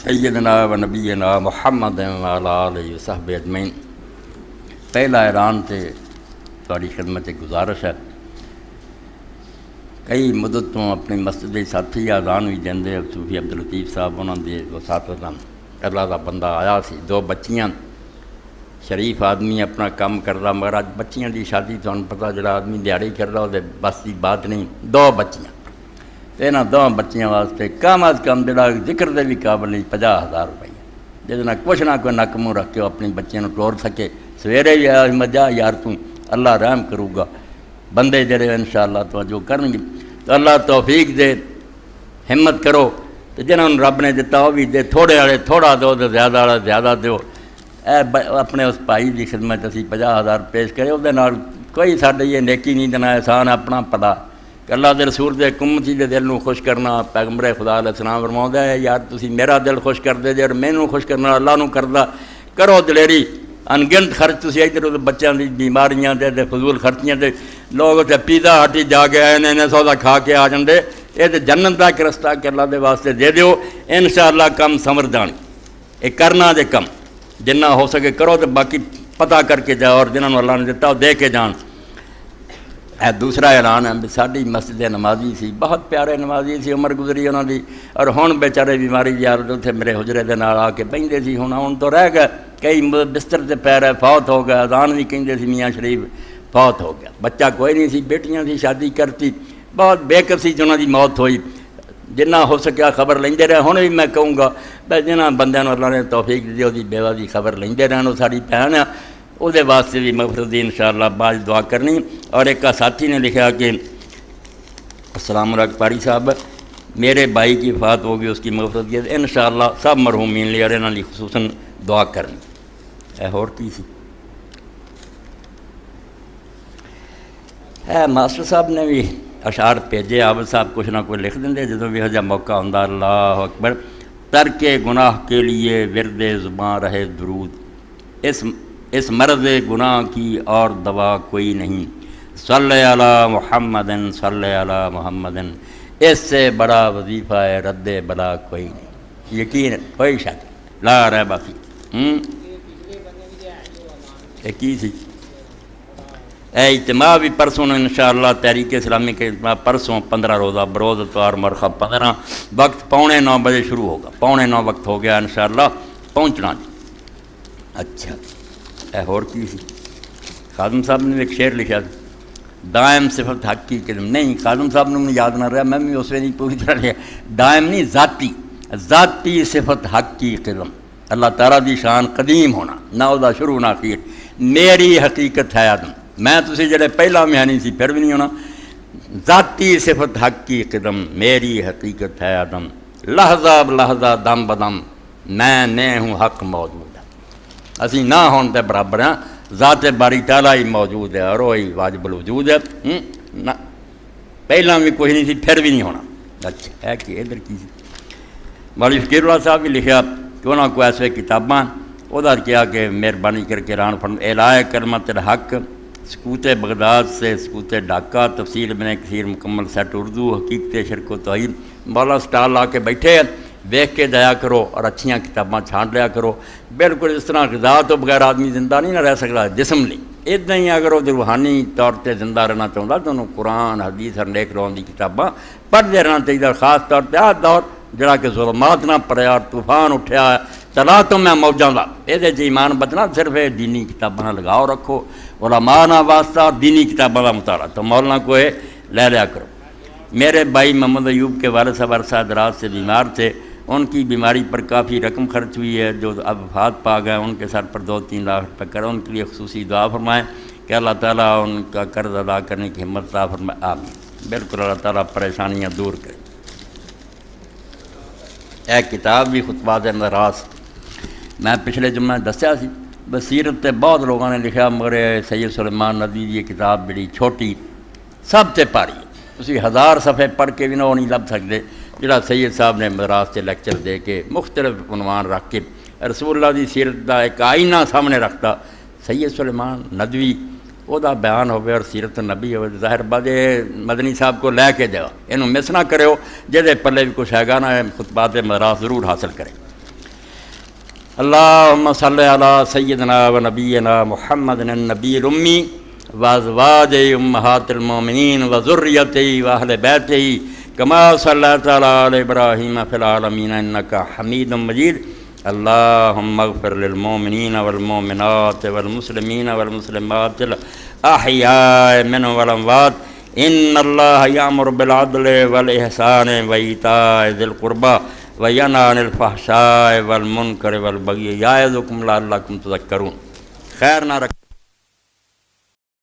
سیدنا و نبینا محمد وعلی آلہ وصحبہ اجمعین. پہلا اعلان تے تھوڑی خدمت گزارش ہے. کئی مدت تو اپنی مسجد ساتھی آزان بھی دیندے صوفی عبداللطیف صاحب انہوں نے وساطت اللہ دا بندہ آیا سی. 2 بچیاں، شریف آدمی اپنا کام کر رہا، مگر اج بچیاں دی شادی تو پتہ جڑا آدمی دیہڑی کر رہا وہ بس کی بات نہیں. 2 بچیاں تے انہاں 2 بچیاں واسطے کم از کم جڑا ذکر دے بھی قابل نہیں 50,000 روپیہ جس نہ کچھ نہ کوئی نک منہ رکھ کے اپنی بچیاں ٹور سکے. سویرے بھی مجا یار تو اللہ رحم کروں گا، بندے جڑے انشاءاللہ توجہ کرن گے تو اللہ توفیق دے. ہمت کرو تو جنہوں نے رب نے دتا وہ بھی دے. تھوڑے والے تھوڑا دو تو زیادہ والا زیادہ دو. اپنے اس بھائی کی خدمت اسی 50,000 پیش کرے. وہ کوئی ساڈے یہ نیکی نہیں دینا احسان اپنا پتا کہ اللہ دے رسول دے امتی دے دل نو خوش کرنا. پیغمبر خدا علیہ السلام فرماؤندا ہے یار تسی میرا دل خوش کر دے جے اور مینوں خوش کرنا اللہ نو کردا کرو دلیری. انگنت خرچ تسی ادھر ادھر بچیاں دی بیماریاں دے فضول خرچیاں دے لوگ تے پیزا ہٹی جا کے آئے نے سودا کھا کے آ جاندے. یہ تے جنت دا ایک رستہ کہ اللہ دے واسطے دے دیو انشاءاللہ کم سمر جانی. یہ کرنا دے کم جنہ ہو سکے کرو تو باقی پتہ کر کے جاؤ اور جنہوں اللہ نے دیتا وہ دے کے جان. دوسرا اعلان ہے ساری مسجد نمازی سی، بہت پیارے نمازی سی، عمر گزری انہوں دی اور ہن بیچارے بیماری دی حالت اتنے میرے حجرے دے نال آ کے بہندے سی. ہن تو رہ گئے، کئی بستر تے پیر ہے، فوت ہو گیا. اذان بھی کہندے سی میاں شریف فوت ہو گیا. بچہ کوئی نہیں سی، بیٹیاں سی شادی کرتی، بہت بے کسی انہوں دی موت ہوئی. جنہ ہو سکیا خبر لیندے رہے. ہن بھی میں کہوں گا بھائی جنہ بندیاں نوں اللہ نے توفیق دی وہ بیوہ دی خبر لیندے رہن. وہ ساری بہن ہے، وہ واسطے بھی مغفرت دی انشاءاللہ بعد دعا کرنی. اور ایک ساتھی نے لکھا کہ السلام علیکم پاری صاحب میرے بھائی کی وفات ہوگی، اس کی مغفرت کی انشاءاللہ سب مرحومین لیے اور انہاں دی خصوصاً دعا کرنی. اور کی سی ماسٹر صاحب نے بھی اشعار بھیجے. عابد صاحب کچھ نہ کوئی لکھ دیں جدوں بھی ہجا موقع ہوندا. اللہ اکبر. ترک گناہ کے لیے ورد زباں رہے درود، اس مرض گناہ کی اور دوا کوئی نہیں. صلی علی محمد صلی علی محمد. اس سے بڑا وظیفہ ہے رد بلا کوئی نہیں، یقین کوئی شک لا ریب فیہ۔ یہ کی سی اے اجتماع بھی پرسوں انشاءاللہ تحریک اسلامی کے اجتماع پرسوں 15 روزہ بروز اتوار مرخب 15 وقت 8:45 بجے شروع ہوگا، 8:45 وقت ہو گیا انشاءاللہ پہنچنا جی۔ اچھا اے اور کی سی خادم صاحب نے ایک شعر لکھا تھا، دائم صفت حق کی قدم نہیں، خادم صاحب نے مجھے یاد نہ رہا، میں بھی اس وقت پوری طرح لیا، دائم نہیں ذاتی صفت حق کی قدم، اللہ تعالیٰ دی شان قدیم ہونا، نہ دا شروع نہ اخیر، میری حقیقت ہے آدم، میں تسی جڑے پہلا میں نہیں سی پھر بھی نہیں ہونا، ذاتی صفت حق کی قدم میری حقیقت ہے آدم، لحظہ بلحظہ دم بدم میں نے ہوں حق موجود ہے، اسی نہ ہون تے برابر ہیں، ذات باری تعالیٰ ہی موجود ہے اور وہی واجب الوجود ہے، نہ پہلا بھی کوئی نہیں سی پھر بھی نہیں ہونا۔ اچھا ہے کہ ادھر کی سی مولوی فقیر اللہ صاحب بھی لکھا کہ انہوں کو ایسے کتاباں ادھر کیا کہ مہربانی کر کے ران فرم اعلائے کلمت الحق، سکوت بغداد سے سکوت ڈھاکہ، تفسیر ابن کثیر مکمل سیٹ اردو، حقیقت شرک و توحید، مولا سٹال لا کے بیٹھے ہیں، دیکھ کے جایا کرو اور اچھیاں کتاباں چھانٹ لیا کرو، بالکل اس طرح غذا تو بغیر آدمی زندہ نہیں نہ رہ سکتا جسم نہیں، ادنا ہی اگر وہ روحانی طور پہ زندہ رہنا چاہتا تو انہوں قرآن حدیث اور نیک لوگوں کی کتاباں پڑھتے رہنا چاہیے، خاص طور پہ آج دور جڑا کہ ظلمات نہ پڑے اور طوفان اٹھیا ہے چلا تو میں موجاں دا یہ ایمان بچنا صرف دینی کتاباں لگاؤ رکھو، علماء نہ واسطہ اور دینی کتابوں کا مطالعہ، تو مولانا کو لے لیا کرو۔ میرے بھائی محمد ایوب کے والد صاحب عرصہ دراز سے بیمار تھے، ان کی بیماری پر کافی رقم خرچ ہوئی ہے، جو اب وفات پا گئے ان کے سر پر 2-3 لاکھ روپے کریں، ان کے لیے خصوصی دعا فرمائیں کہ اللہ تعالیٰ ان کا قرض ادا کرنے کی ہمت عطا فرمائے، آمین۔ بالکل اللہ تعالیٰ پریشانیاں دور کرے۔ ایک کتاب بھی خطبات مراس میں پچھلے جمعہ دسیا سی، بصیرت تے بہت لوگوں نے لکھا، مگر سید سلیمان ندوی یہ کتاب بڑی چھوٹی سب سے پاری ہے، اسی 1000 صفحے پڑھ کے بھی نہ وہ نہیں لب سکتے، جڑا سید صاحب نے مدراس سے لیکچر دے کے مختلف عنوان رکھ کے رسول اللہ دی سیرت دا ایک آئینہ سامنے رکھتا، سید سلیمان ندوی وہ دا بیان ہوئے اور سیرت نبی ہوئے، ظاہر بات مدنی صاحب کو لے کے دیو، انہوں مس نہ کرے ہو، جہدے پلے بھی کچھ ہے گا نا خطبات مدراس ضرور حاصل کرے۔ اللہم صلی علی سیدنا و نبینا محمد النبی الامی وازواج امہات المومنین وذریتہ واہل بیتہ کما صلیت علی ابراہیم فی العالمین انکا حمید مجید۔ اللہم اغفر للمومنین والمومنات والمسلمین والمسلمات الاحیاء منهم والاموات ان اللہ یامر بالعدل والاحسان وایتاء ذی القربى وینہی عن الفحشاء والمنکر والبغی یعظکم لعلکم تذکرون۔ خیر نہ رکھ